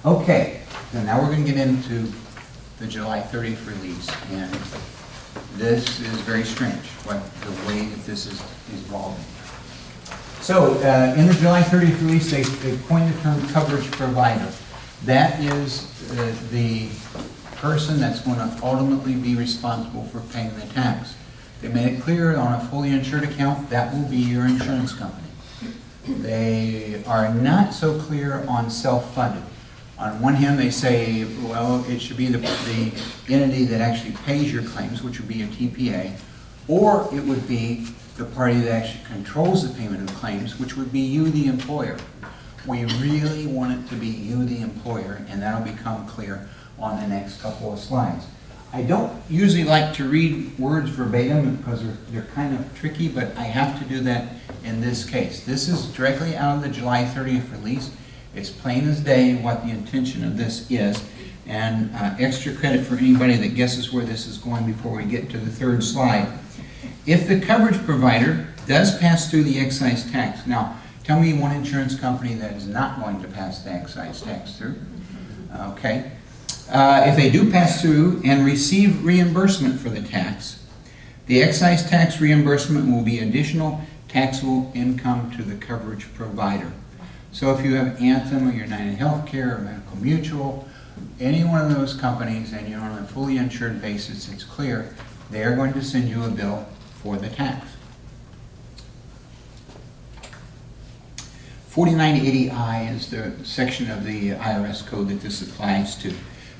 Okay, so now we're going to get into the July 30th release, and this is very strange, the way that this is evolving. So, in the July 30th release, they coined the term coverage provider. That is the person that's going to ultimately be responsible for paying the tax. They made it clear on a fully insured account, that will be your insurance company. They are not so clear on self-funded. On one hand, they say, well, it should be the entity that actually pays your claims, which would be your TPA, or it would be the party that actually controls the payment of claims, which would be you, the employer. We really want it to be you, the employer, and that'll become clear on the next couple of slides. I don't usually like to read words verbatim because they're kind of tricky, but I have to do that in this case. This is directly out of the July 30th release. It's plain as day what the intention of this is, and extra credit for anybody that guesses where this is going before we get to the third slide. If the coverage provider does pass through the excise tax, now tell me one insurance company that is not going to pass the excise tax through. Okay. If they do pass through and receive reimbursement for the tax, the excise tax reimbursement will be additional taxable income to the coverage provider. So if you have Anthem or United Healthcare or Medical Mutual, any one of those companies, and you're on a fully insured basis, it's clear they are going to send you a bill for the tax. 4980I is the section of the IRS code that this applies to.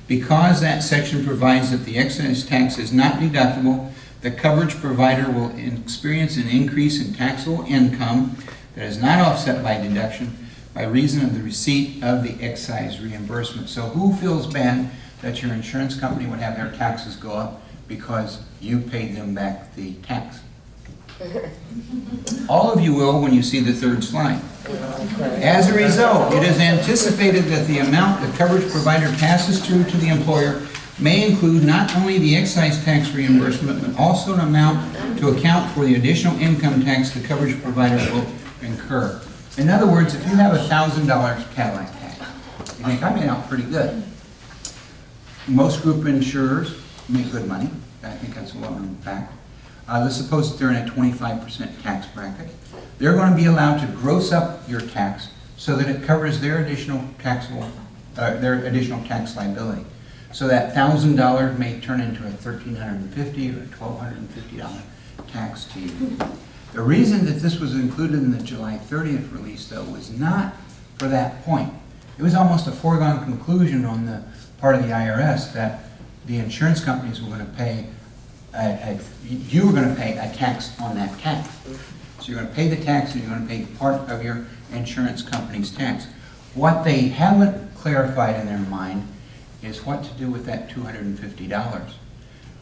Because that section provides that the excise tax is not deductible, the coverage provider will experience an increase in taxable income that is not offset by deduction by reason of the receipt of the excise reimbursement. So who feels bad that your insurance company would have their taxes go up because you paid them back the tax? All of you will when you see the third slide. As a result, it is anticipated that the amount the coverage provider passes through to the employer may include not only the excise tax reimbursement, but also an amount to account for the additional income tax the coverage provider will incur. In other words, if you have $1,000 Cadillac tax, you think, I made out pretty good. Most group insurers make good money. I think that's a well-known fact. let's suppose they're in a 25% tax bracket. They're going to be allowed to gross up your tax so that it covers their additional taxable, their additional tax liability. So that $1,000 may turn into a $1,350 or $1,250 tax to you. The reason that this was included in the July 30th release, though, was not for that point. It was almost a foregone conclusion on the part of the IRS that the insurance companies were going to pay, you were going to pay a tax on that tax. So you're going to pay the tax and you're going to pay part of your insurance company's tax. What they haven't clarified in their mind is what to do with that $250.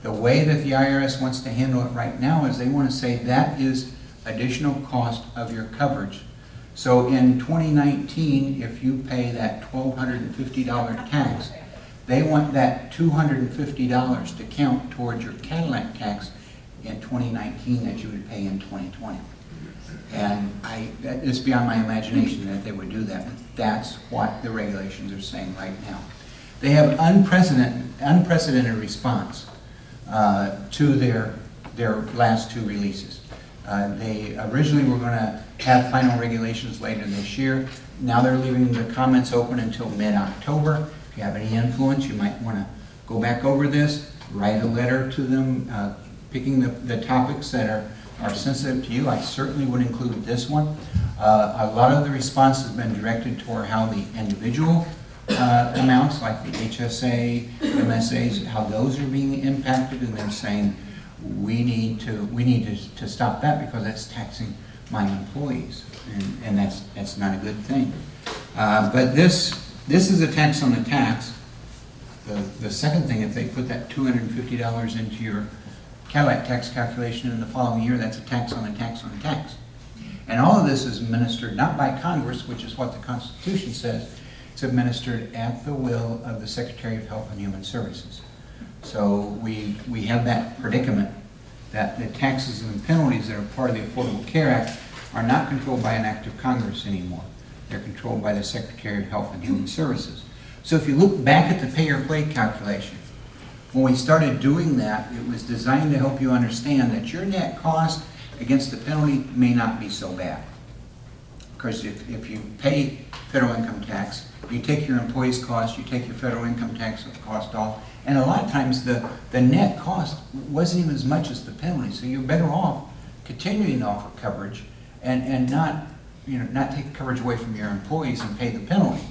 The way that the IRS wants to handle it right now is they want to say that is additional cost of your coverage. So in 2019, if you pay that $1,250 tax, they want that $250 to count towards your Cadillac tax in 2019 that you would pay in 2020. And it's beyond my imagination that they would do that, but that's what the regulations are saying right now. They have unprecedented response to their last two releases. They originally were going to have final regulations later this year. Now they're leaving the comments open until mid-October. If you have any influence, you might want to go back over this, write a letter to them, picking the topics that are sensitive to you. I certainly would include this one. A lot of the response has been directed toward how the individual amounts, like the HSA, MSAs, how those are being impacted, and they're saying we need to stop that because that's taxing my employees, and that's not a good thing. But this is a tax on the tax. The second thing, if they put that $250 into your Cadillac tax calculation in the following year, that's a tax on a tax on a tax. And all of this is administered not by Congress, which is what the Constitution says. It's administered at the will of the Secretary of Health and Human Services. So we have that predicament that the taxes and penalties that are part of the Affordable Care Act are not controlled by an act of Congress anymore. They're controlled by the Secretary of Health and Human Services. So if you look back at the pay-or-play calculation, when we started doing that, it was designed to help you understand that your net cost against the penalty may not be so bad. Because if you pay federal income tax, you take your employee's cost, you take your federal income tax cost off, and a lot of times the net cost wasn't even as much as the penalty. So you're better off continuing to offer coverage and not take coverage away from your employees and pay the penalty.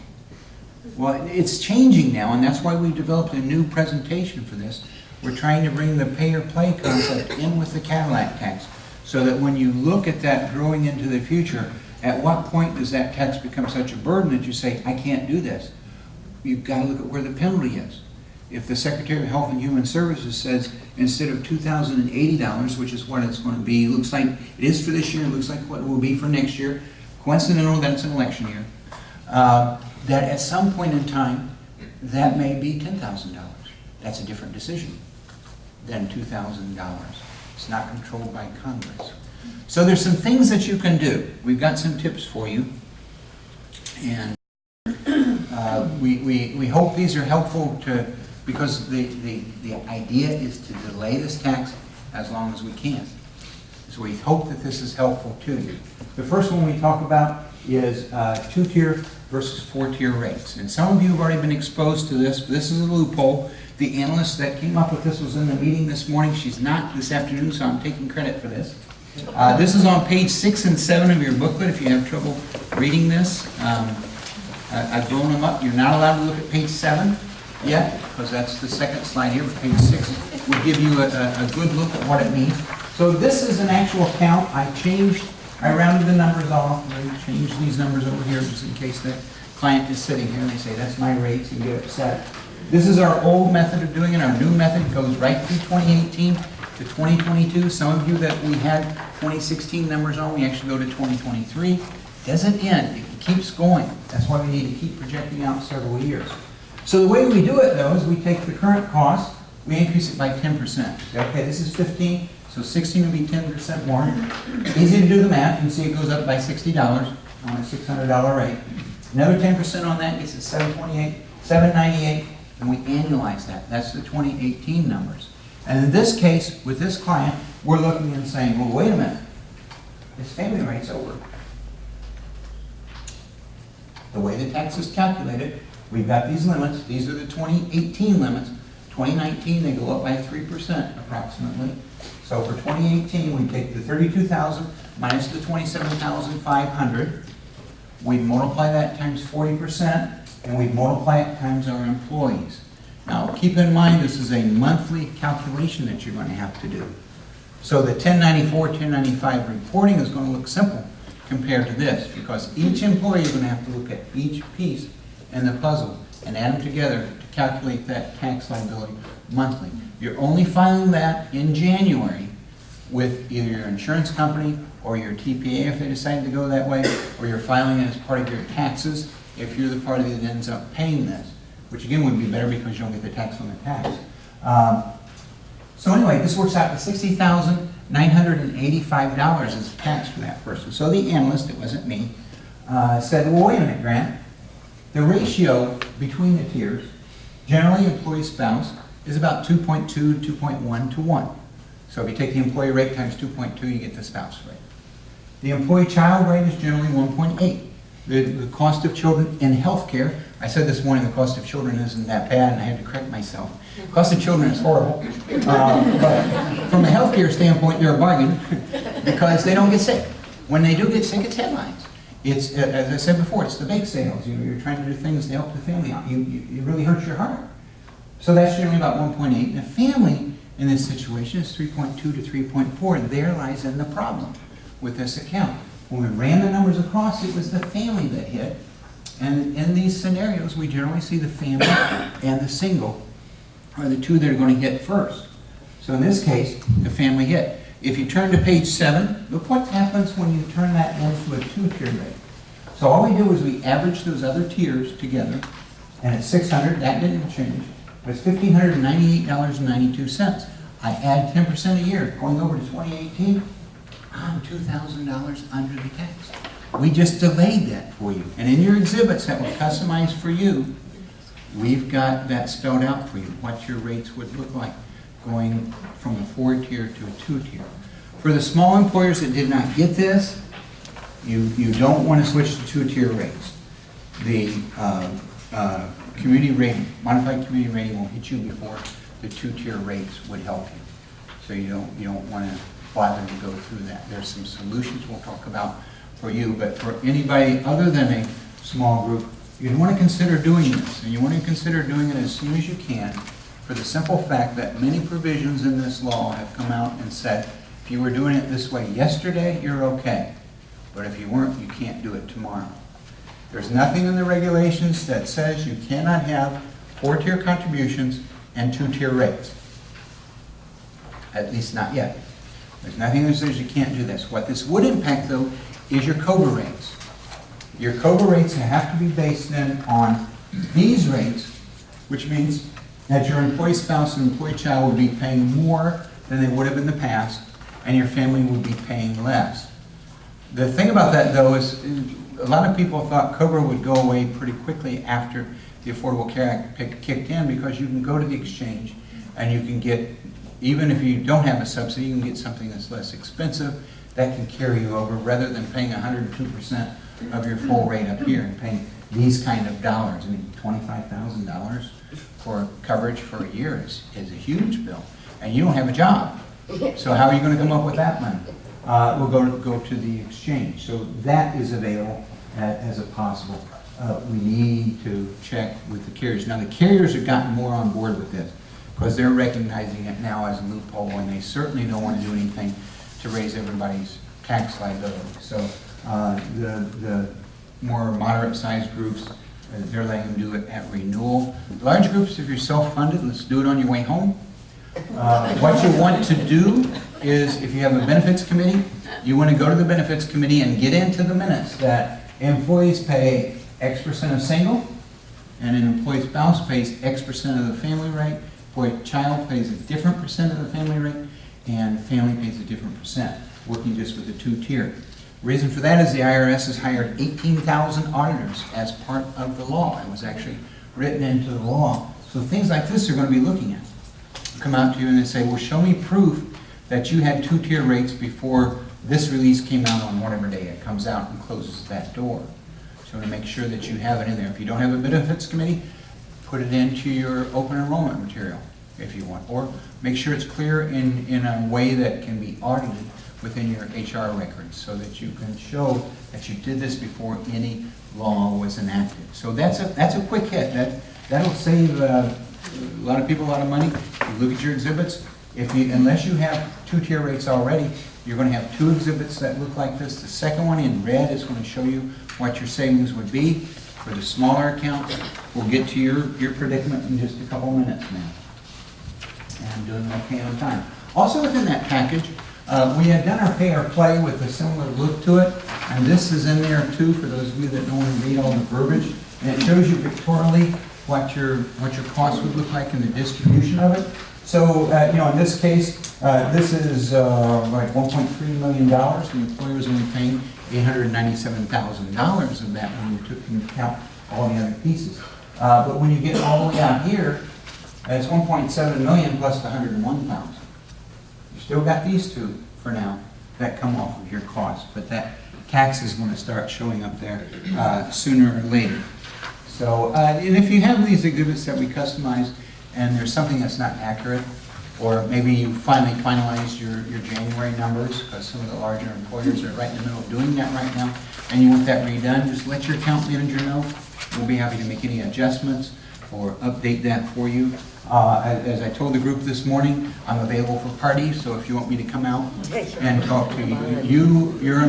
Well, it's changing now, and that's why we've developed a new presentation for this. We're trying to bring the pay-or-play concept in with the Cadillac tax so that when you look at that growing into the future, at what point does that tax become such a burden that you say, I can't do this? You've got to look at where the penalty is. If the Secretary of Health and Human Services says instead of $2,080, which is what it's going to be, looks like it is for this year, looks like what it will be for next year, coincidental that it's an election year, that at some point in time, that may be $10,000. That's a different decision than $2,000. It's not controlled by Congress. So there's some things that you can do. We've got some tips for you. And we hope these are helpful because the idea is to delay this tax as long as we can. So we hope that this is helpful to you. The first one we talk about is two-tier versus four-tier rates. And some of you have already been exposed to this, but this is a loophole. The analyst that came up with this was in the meeting this morning. She's not this afternoon, so I'm taking credit for this. This is on page 6 and 7 of your booklet if you have trouble reading this. I've blown them up. You're not allowed to look at page 7 yet, because that's the second slide here, but page 6 will give you a good look at what it means. So this is an actual count. I rounded the numbers off, and I changed these numbers over here just in case the client is sitting here and they say, that's my rates, and get upset. This is our old method of doing it. Our new method goes right through 2018 to 2022. Some of you that we had 2016 numbers on, we actually go to 2023. It doesn't end. It keeps going. That's why we need to keep projecting out several years. So the way we do it, though, is we take the current cost, we increase it by 10%. Okay, this is 15, so 16 will be 10% more. Easy to do the math. You can see it goes up by $60 on a $600 rate. Another 10% on that gets us $728, $798, and we annualize that. That's the 2018 numbers. And in this case, with this client, we're looking and saying, well, wait a minute, this family rate's over. The way the tax is calculated, we've got these limits. These are the 2018 limits. 2019, they go up by 3% approximately. So for 2018, we take the 32,000 minus the 27,500. We multiply that times 40%, and we multiply it times our employees. Now, keep in mind, this is a monthly calculation that you're going to have to do. So the 1094, 1095 reporting is going to look simple compared to this, because each employee is going to have to look at each piece in the puzzle and add them together to calculate that tax liability monthly. You're only filing that in January with either your insurance company or your TPA if they decide to go that way, or you're filing it as part of your taxes if you're the party that ends up paying this, which again would be better because you don't get the tax on the tax. So anyway, this works out to $60,985 as tax for that person. So the analyst, it wasn't me, said, well, wait a minute, Grant. The ratio between the tiers, generally employee spouse, is about 2.2, 2.1 to 1. So if you take the employee rate times 2.2, you get the spouse rate. The employee child rate is generally 1.8. The cost of children in healthcare, I said this morning the cost of children isn't that bad, and I had to correct myself. Cost of children is horrible. But from a healthcare standpoint, they're a bargain because they don't get sick. When they do get sick, it's headlines. It's, as I said before, it's the bake sales. You're trying to do things to help the family out. It really hurts your heart. So that's generally about 1.8. And the family in this situation is 3.2 to 3.4. There lies in the problem with this account. When we ran the numbers across, it was the family that hit. And in these scenarios, we generally see the family and the single are the two that are going to hit first. So in this case, the family hit. If you turn to page 7, look what happens when you turn that into a 2-tier rate. So all we do is we average those other tiers together, and it's 600, that didn't change, but it's $1,598.92. I add 10% a year, going over to 2018, I'm $2,000 under the tax. We just delayed that for you. And in your exhibits that were customized for you, we've got that spelled out for you, what your rates would look like going from a 4-tier to a 2-tier. For the small employers that did not get this, you don't want to switch to 2-tier rates. The community rating, modified community rating will hit you before the 2-tier rates would help you. So you don't want to bother to go through that. There's some solutions we'll talk about for you, but for anybody other than a small group, you want to consider doing this, and you want to consider doing it as soon as you can, for the simple fact that many provisions in this law have come out and said, if you were doing it this way yesterday, you're okay. But if you weren't, you can't do it tomorrow. There's nothing in the regulations that says you cannot have 4-tier contributions and 2-tier rates. At least not yet. There's nothing that says you can't do this. What this would impact, though, is your COBRA rates. Your COBRA rates have to be based then on these rates, which means that your employee spouse and employee child would be paying more than they would have in the past, and your family would be paying less. The thing about that, though, is a lot of people thought COBRA would go away pretty quickly after the Affordable Care Act kicked in, because you can go to the exchange and you can get, even if you don't have a subsidy, you can get something that's less expensive that can carry you over, rather than paying 102% of your full rate up here and paying these kind of dollars. I mean, $25,000 for coverage for a year is a huge bill, and you don't have a job. So how are you going to come up with that money? We'll go to the exchange. So that is available as a possible. We need to check with the carriers. Now the carriers have gotten more on board with this because they're recognizing it now as a loophole, and they certainly don't want to do anything to raise everybody's tax liability. So the more moderate-sized groups, they're letting them do it at renewal. Large groups, if you're self-funded, let's do it on your way home. What you want to do is, if you have a benefits committee, you want to go to the benefits committee and get into the minutes that employees pay X% of single, and an employee spouse pays X% of the family rate, employee child pays a different percent of the family rate, and family pays a different percent, working just with a 2-tier. Reason for that is the IRS has hired 18,000 auditors as part of the law. It was actually written into the law. So things like this they're going to be looking at. Come out to you and they say, well, show me proof that you had two-tier rates before this release came out on whatever day it comes out and closes that door. So to make sure that you have it in there. If you don't have a benefits committee, put it into your open enrollment material if you want. Or make sure it's clear in a way that can be audited within your HR records so that you can show that you did this before any law was enacted. So that's a quick hit. That'll save a lot of people a lot of money. If you look at your exhibits, unless you have two-tier rates already, you're going to have two exhibits that look like this. The second one in red is going to show you what your savings would be for the smaller accounts. We'll get to your predicament in just a couple minutes now. And I'm doing okay on time. Also within that package, we had done our pay or play with a similar look to it, and this is in there too for those of you that don't want to read all the verbiage. And it shows you pictorially what your cost would look like in the distribution of it. So, in this case, this is like $1.3 million. The employer is only paying $897,000 of that when you took into account all the other pieces. But when you get all the way out here, it's 1.7 million plus the 101,000. You still got these two for now that come off of your cost, but that tax is going to start showing up there sooner or later. So, and if you have these exhibits that we customized and there's something that's not accurate, or maybe you finally finalized your January numbers, because some of the larger employers are right in the middle of doing that right now, and you want that redone, just let your account manager know. We'll be happy to make any adjustments or update that for you. As I told the group this morning, I'm available for parties, so if you want me to come out and talk to you, your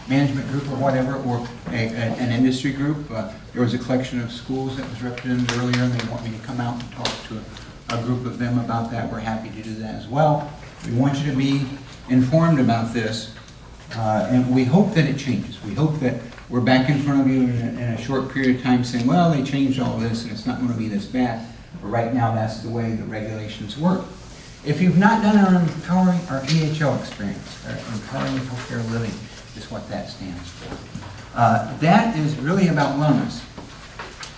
management group or whatever, or an industry group. There was a collection of schools that was represented earlier, and they want me to come out and talk to a group of them about that. We're happy to do that as well. We want you to be informed about this, and we hope that it changes. We hope that we're back in front of you in a short period of time saying, well, they changed all this and it's not going to be this bad. But right now, that's the way the regulations work. If you've not done our Empowering Our EHL experience, or Empowering Healthcare Living is what that stands for. That is really about wellness.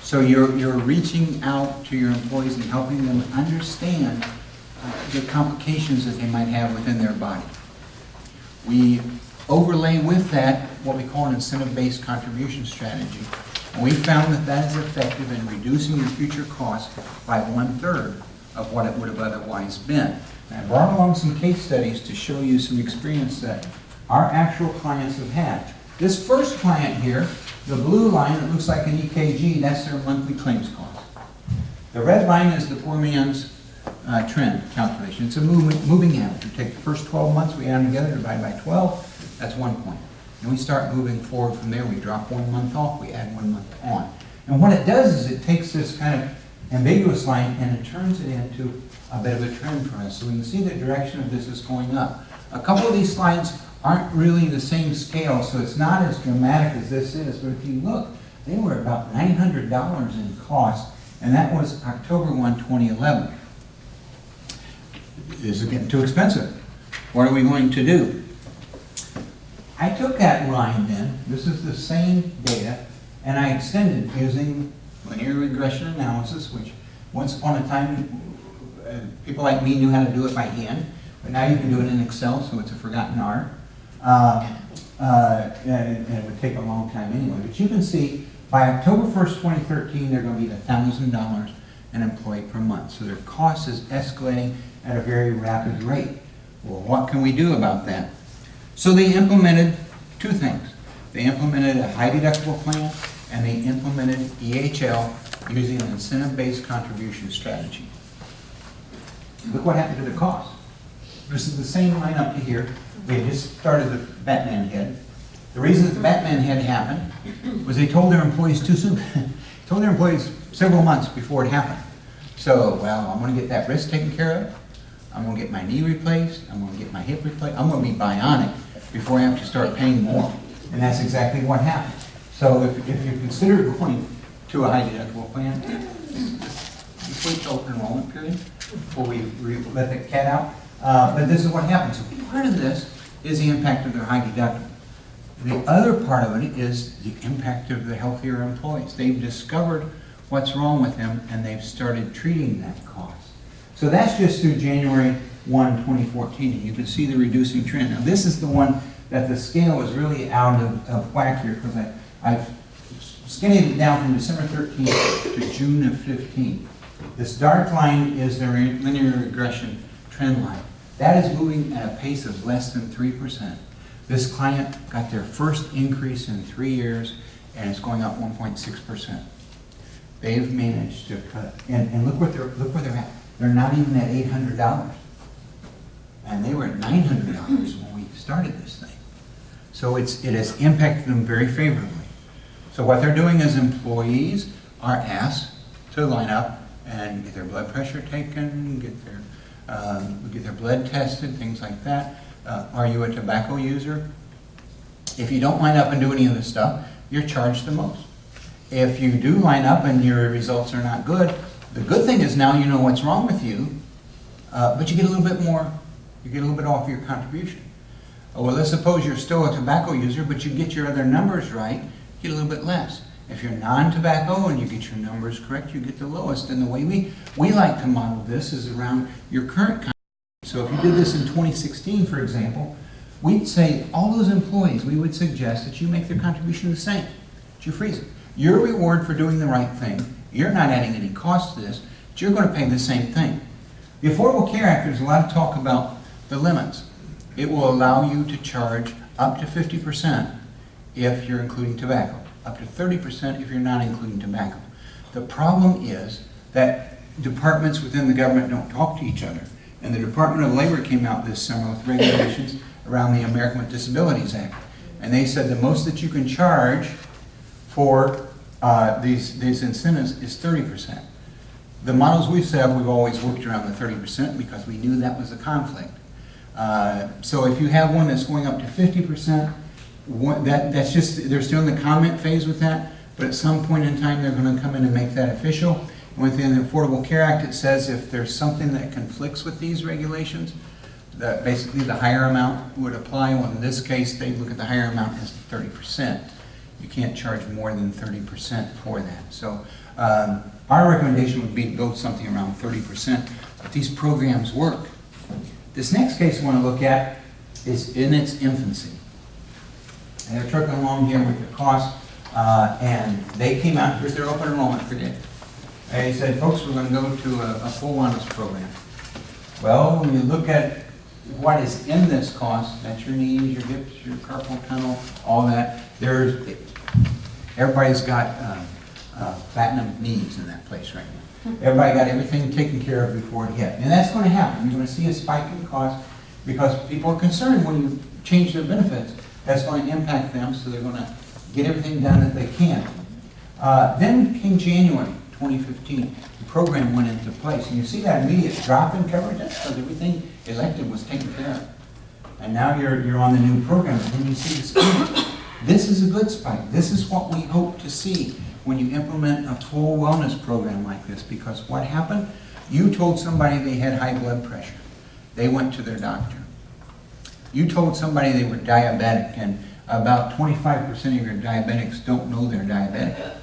So you're reaching out to your employees and helping them understand the complications that they might have within their body. We overlay with that what we call an incentive-based contribution strategy. And we found that that is effective in reducing your future costs by 1/3 of what it would have otherwise been. And I brought along some case studies to show you some experience that our actual clients have had. This first client here, the blue line, it looks like an EKG, that's their monthly claims cost. The red line is the poor man's trend calculation. It's a moving average. We take the first 12 months, we add them together, divide by 12, that's 1 point. And we start moving forward from there. We drop 1 month off, we add 1 month on. And what it does is it takes this kind of ambiguous line and it turns it into a bit of a trend for us. So we can see the direction of this is going up. A couple of these slides aren't really the same scale, so it's not as dramatic as this is. But if you look, they were about $900 in cost, and that was October 1, 2011. This is getting too expensive. What are we going to do? I took that line then, this is the same data, and I extended using linear regression analysis, which once upon a time, people like me knew how to do it by hand, but now you can do it in Excel, so it's a forgotten art. And it would take a long time anyway. But you can see, by October 1st, 2013, they're going to be $1,000 an employee per month. So their cost is escalating at a very rapid rate. Well, what can we do about that? So they implemented two things. They implemented a high deductible plan, and they implemented EHL using an incentive-based contribution strategy. Look what happened to the cost. This is the same line up to here. We had just started the Batman head. The reason that the Batman head happened was they told their employees too soon. Told their employees several months before it happened. So, well, I'm going to get that wrist taken care of. I'm going to get my knee replaced. I'm going to get my hip replaced. I'm going to be bionic before I have to start paying more. And that's exactly what happened. So if you consider going to a high deductible plan, just wait till open enrollment period before we let the cat out. But this is what happens. So part of this is the impact of their high deductible. The other part of it is the impact of the healthier employees. They've discovered what's wrong with them and they've started treating that cost. So that's just through January 2014, and you can see the reducing trend. Now, this is the one that the scale is really out of whack here, because I've skinnied it down from December 13th to June of 15. This dark line is the linear regression trend line. That is moving at a pace of less than 3%. This client got their first increase in 3 years, and it's going up 1.6%. They've managed to cut, and look where they're at. They're not even at $800, and they were at $900 when we started this thing. So it has impacted them very favorably. So what they're doing is employees are asked to line up and get their blood pressure taken, get their blood tested, things like that. Are you a tobacco user? If you don't line up and do any of this stuff, you're charged the most. If you do line up and your results are not good, the good thing is now you know what's wrong with you, but you get a little bit more, you get a little bit off your contribution. Well, let's suppose you're still a tobacco user, but you get your other numbers right, you get a little bit less. If you're non-tobacco and you get your numbers correct, you get the lowest. And the way we like to model this is around your current contribution. So if you did this in 2016, for example, we'd say all those employees, we would suggest that you make their contribution the same, that you freeze it. Your reward for doing the right thing, you're not adding any cost to this, but you're going to pay the same thing. The Affordable Care Act, there's a lot of talk about the limits. It will allow you to charge up to 50% if you're including tobacco, up to 30% if you're not including tobacco. The problem is that departments within the government don't talk to each other. And the Department of Labor came out this summer with regulations around the American with Disabilities Act. And they said the most that you can charge for these incentives is 30%. The models we've set up, we've always worked around the 30% because we knew that was a conflict. So if you have one that's going up to 50%, that's just, they're still in the comment phase with that, but at some point in time they're going to come in and make that official. And within the Affordable Care Act, it says if there's something that conflicts with these regulations, that basically the higher amount would apply. Well, in this case, they look at the higher amount as 30%. You can't charge more than 30% for that. So our recommendation would be to build something around 30%, but these programs work. This next case I want to look at is in its infancy. And they're trucking along here with the cost, and they came out, here's their open enrollment for today. And they said, folks, we're going to go to a full wellness program. Well, when you look at what is in this cost, that's your knees, your hips, your carpal tunnel, all that, everybody's got platinum knees in that place right now. Everybody got everything taken care of before it hit. And that's going to happen. You're going to see a spike in cost because people are concerned when you change their benefits. That's going to impact them, so they're going to get everything done that they can. Then came January 2015. The program went into place. And you see that immediate drop in coverage? That's because everything elective was taken care of. And now you're on the new program. And then you see the spike. This is a good spike. This is what we hope to see when you implement a full wellness program like this. Because what happened? You told somebody they had high blood pressure. They went to their doctor. You told somebody they were diabetic, and about 25% of your diabetics don't know they're diabetic.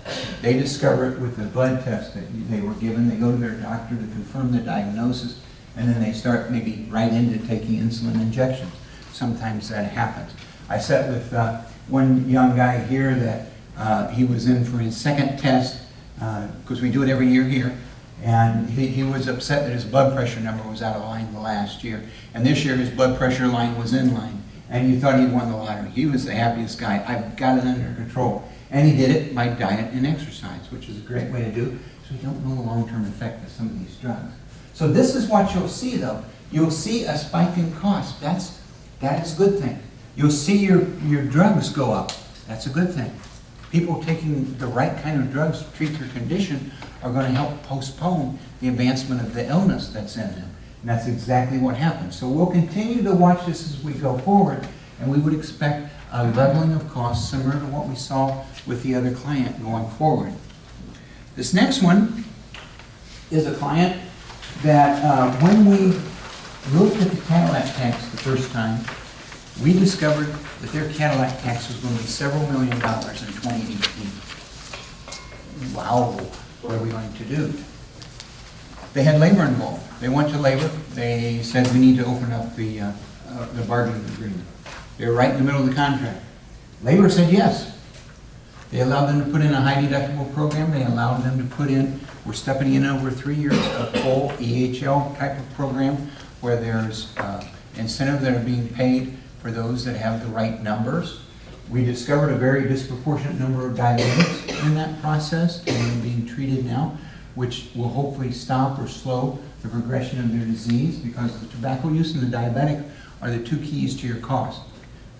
They discover it with the blood test that they were given. They go to their doctor to confirm the diagnosis, and then they start maybe right into taking insulin injections. Sometimes that happens. I sat with one young guy here that he was in for his second test, because we do it every year here, and he was upset that his blood pressure number was out of line the last year. And this year his blood pressure line was in line. And you thought he'd won the lottery. He was the happiest guy. I've got it under control. And he did it by diet and exercise, which is a great way to do it. So you don't know the long-term effect of some of these drugs. So this is what you'll see, though. You'll see a spike in cost. That is a good thing. You'll see your drugs go up. That's a good thing. People taking the right kind of drugs to treat their condition are going to help postpone the advancement of the illness that's in them. And that's exactly what happens. So we'll continue to watch this as we go forward, and we would expect a leveling of costs similar to what we saw with the other client going forward. This next one is a client that when we looked at the Cadillac tax the first time, we discovered that their Cadillac tax was going to be several $1 million in 2018. Wow, what are we going to do? they had labor involved. They went to labor, they said we need to open up the bargaining agreement. They were right in the middle of the contract. Labor said yes. They allowed them to put in a high deductible program, they allowed them to put in, we're stepping in over 3 years, a full EHL type of program where there's incentives that are being paid for those that have the right numbers. We discovered a very disproportionate number of diabetics in that process and they're being treated now, which will hopefully stop or slow the progression of their disease, because the tobacco use and the diabetic are the two keys to your cost.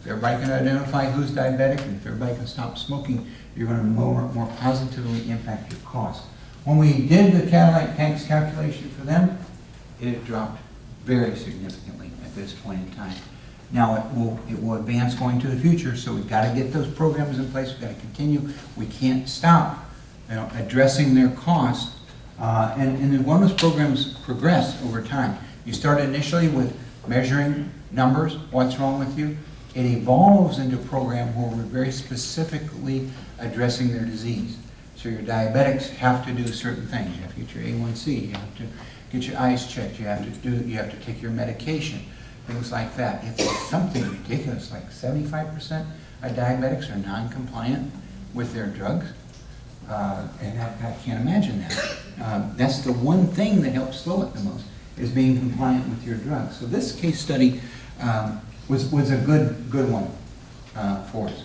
If everybody can identify who's diabetic and if everybody can stop smoking, you're going to more positively impact your cost. When we did the Cadillac Tax calculation for them, it had dropped very significantly at this point in time. Now it will advance going to the future, so we've got to get those programs in place. We've got to continue. We can't stop, addressing their cost. And the wellness programs progress over time. You start initially with measuring numbers, what's wrong with you. It evolves into a program where we're very specifically addressing their disease. So your diabetics have to do certain things. You have to get your A1C, you have to get your eyes checked, you have to take your medication, things like that. It's something ridiculous, like 75% of diabetics are non-compliant with their drugs. And I can't imagine that. That's the one thing that helps slow it the most, is being compliant with your drugs. So this case study was a good one for us.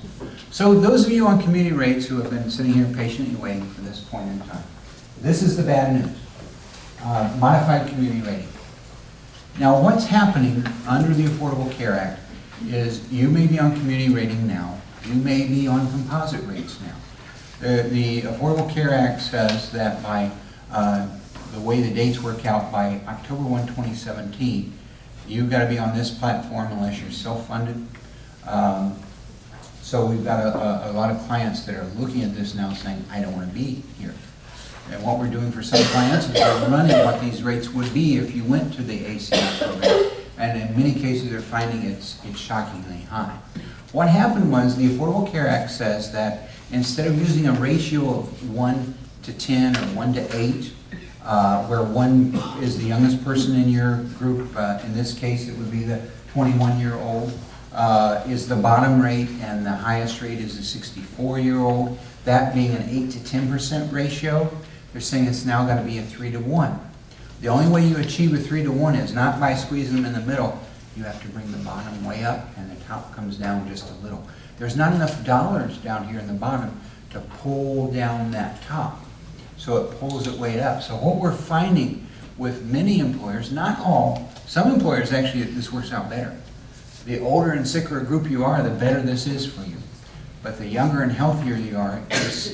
So those of you on community rates who have been sitting here patiently waiting for this point in time, this is the bad news. Modified community rating. Now what's happening under the Affordable Care Act is you may be on community rating now, you may be on composite rates now. The Affordable Care Act says that by the way the dates work out, by October 1, 2017, you've got to be on this platform unless you're self-funded. So we've got a lot of clients that are looking at this now saying, I don't want to be here. And what we're doing for some clients is we're running what these rates would be if you went to the ACI program. And in many cases they're finding it's shockingly high. What happened was the Affordable Care Act says that instead of using a ratio of 1 to 10 or 1 to 8, where 1 is the youngest person in your group, in this case it would be the 21-year-old, is the bottom rate, and the highest rate is the 64-year-old. That being an 8 to 10% ratio, they're saying it's now got to be a 3 to 1. The only way you achieve a 3 to 1 is not by squeezing them in the middle. You have to bring the bottom way up and the top comes down just a little. There's not enough dollars down here in the bottom to pull down that top. So it pulls it way up. So what we're finding with many employers, not all, some employers actually this works out better. The older and sicker a group you are, the better this is for you. But the younger and healthier you are,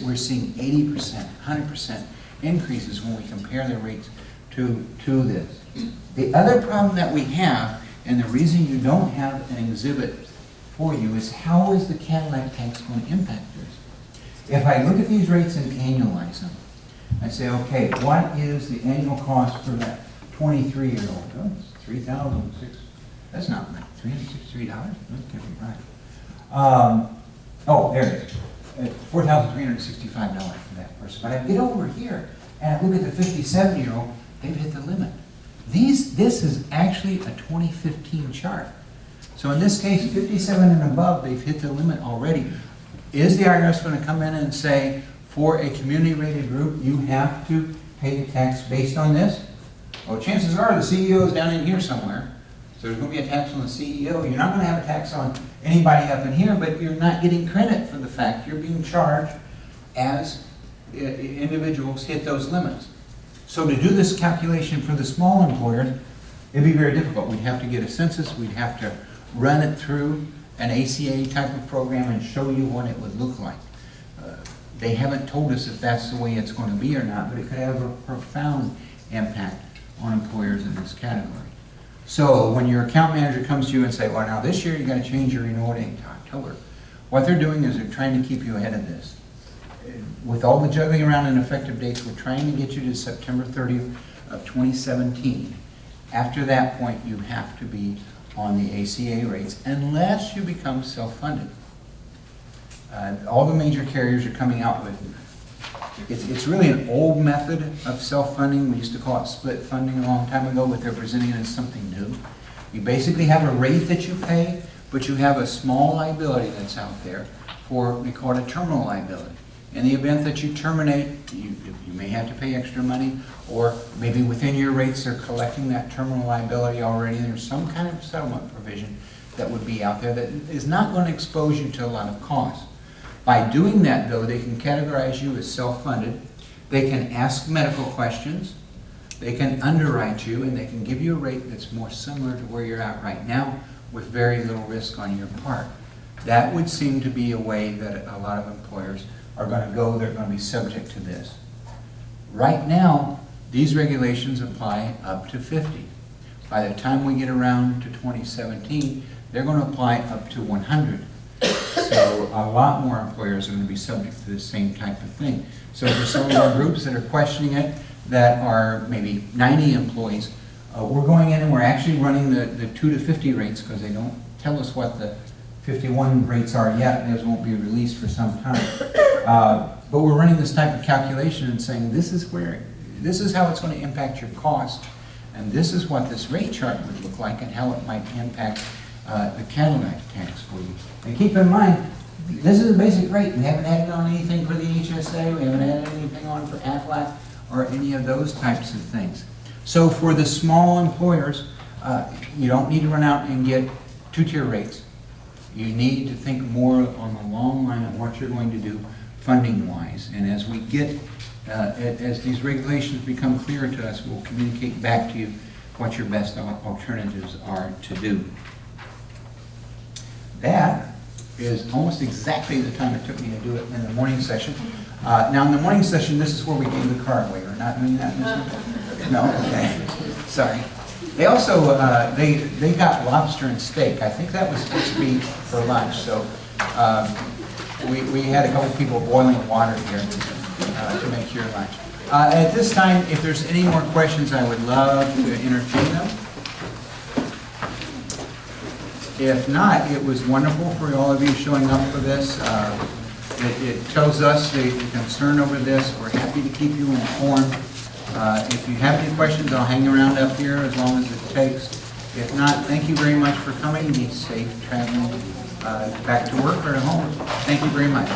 we're seeing 80%, 100% increases when we compare the rates to this. The other problem that we have, and the reason you don't have an exhibit for you, is how is the Cadillac Tax going to impact this? If I look at these rates and annualize them, I say, okay, what is the annual cost for that 23-year-old? Oh, it's $3,006. That's not like $363. That can't be right. Oh, there it is. $4,365 for that person. But I get over here and I look at the 57-year-old, they've hit the limit. This is actually a 2015 chart. So in this case, 57 and above, they've hit the limit already. Is the IRS going to come in and say, for a community rated group, you have to pay the tax based on this? Well, chances are the CEO is down in here somewhere. So there's going to be a tax on the CEO. You're not going to have a tax on anybody up in here, but you're not getting credit for the fact you're being charged as individuals hit those limits. So to do this calculation for the small employers, it'd be very difficult. We'd have to get a census, we'd have to run it through an ACA type of program and show you what it would look like. They haven't told us if that's the way it's going to be or not, but it could have a profound impact on employers in this category. So when your account manager comes to you and say, well, now this year you got to change your renewal date to October, what they're doing is they're trying to keep you ahead of this. With all the juggling around in effective dates, we're trying to get you to September 30th of 2017. After that point, you have to be on the ACA rates unless you become self-funded. All the major carriers are coming out with It's really an old method of self-funding. We used to call it split funding a long time ago, but they're presenting it as something new. You basically have a rate that you pay, but you have a small liability that's out there for, we call it a terminal liability. In the event that you terminate, you may have to pay extra money, or maybe within your rates they're collecting that terminal liability already. There's some kind of settlement provision that would be out there that is not going to expose you to a lot of costs. By doing that, though, they can categorize you as self-funded. They can ask medical questions. They can underwrite you, and they can give you a rate that's more similar to where you're at right now with very little risk on your part. That would seem to be a way that a lot of employers are going to go. They're going to be subject to this. Right now, these regulations apply up to 50. By the time we get around to 2017, they're going to apply up to 100. So a lot more employers are going to be subject to the same type of thing. So for some of our groups that are questioning it, that are maybe 90 employees, we're going in and we're actually running the 2 to 50 rates, because they don't tell us what the 51 rates are yet. Those won't be released for some time. But we're running this type of calculation and saying this is how it's going to impact your cost, and this is what this rate chart would look like and how it might impact the Cadillac tax for you. And keep in mind, this is a basic rate. We haven't added on anything for the HSA. We haven't added anything on for Aflac or any of those types of things. So for the small employers, you don't need to run out and get two-tier rates. You need to think more on the long line of what you're going to do funding-wise. And as we get, as these regulations become clearer to us, we'll communicate back to you what your best alternatives are to do. That is almost exactly the time it took me to do it in the morning session. Now, in the morning session, this is where we gave the car away. We're not doing that in this one? No? Okay. Sorry. They also, they got lobster and steak. I think that was supposed to be for lunch, so we had a couple people boiling water here to make your lunch. At this time, if there's any more questions, I would love to entertain them. If not, it was wonderful for all of you showing up for this. It tells us the concern over this. We're happy to keep you informed. If you have any questions, I'll hang around up here as long as it takes. If not, thank you very much for coming. Be safe traveling back to work or at home. Thank you very much.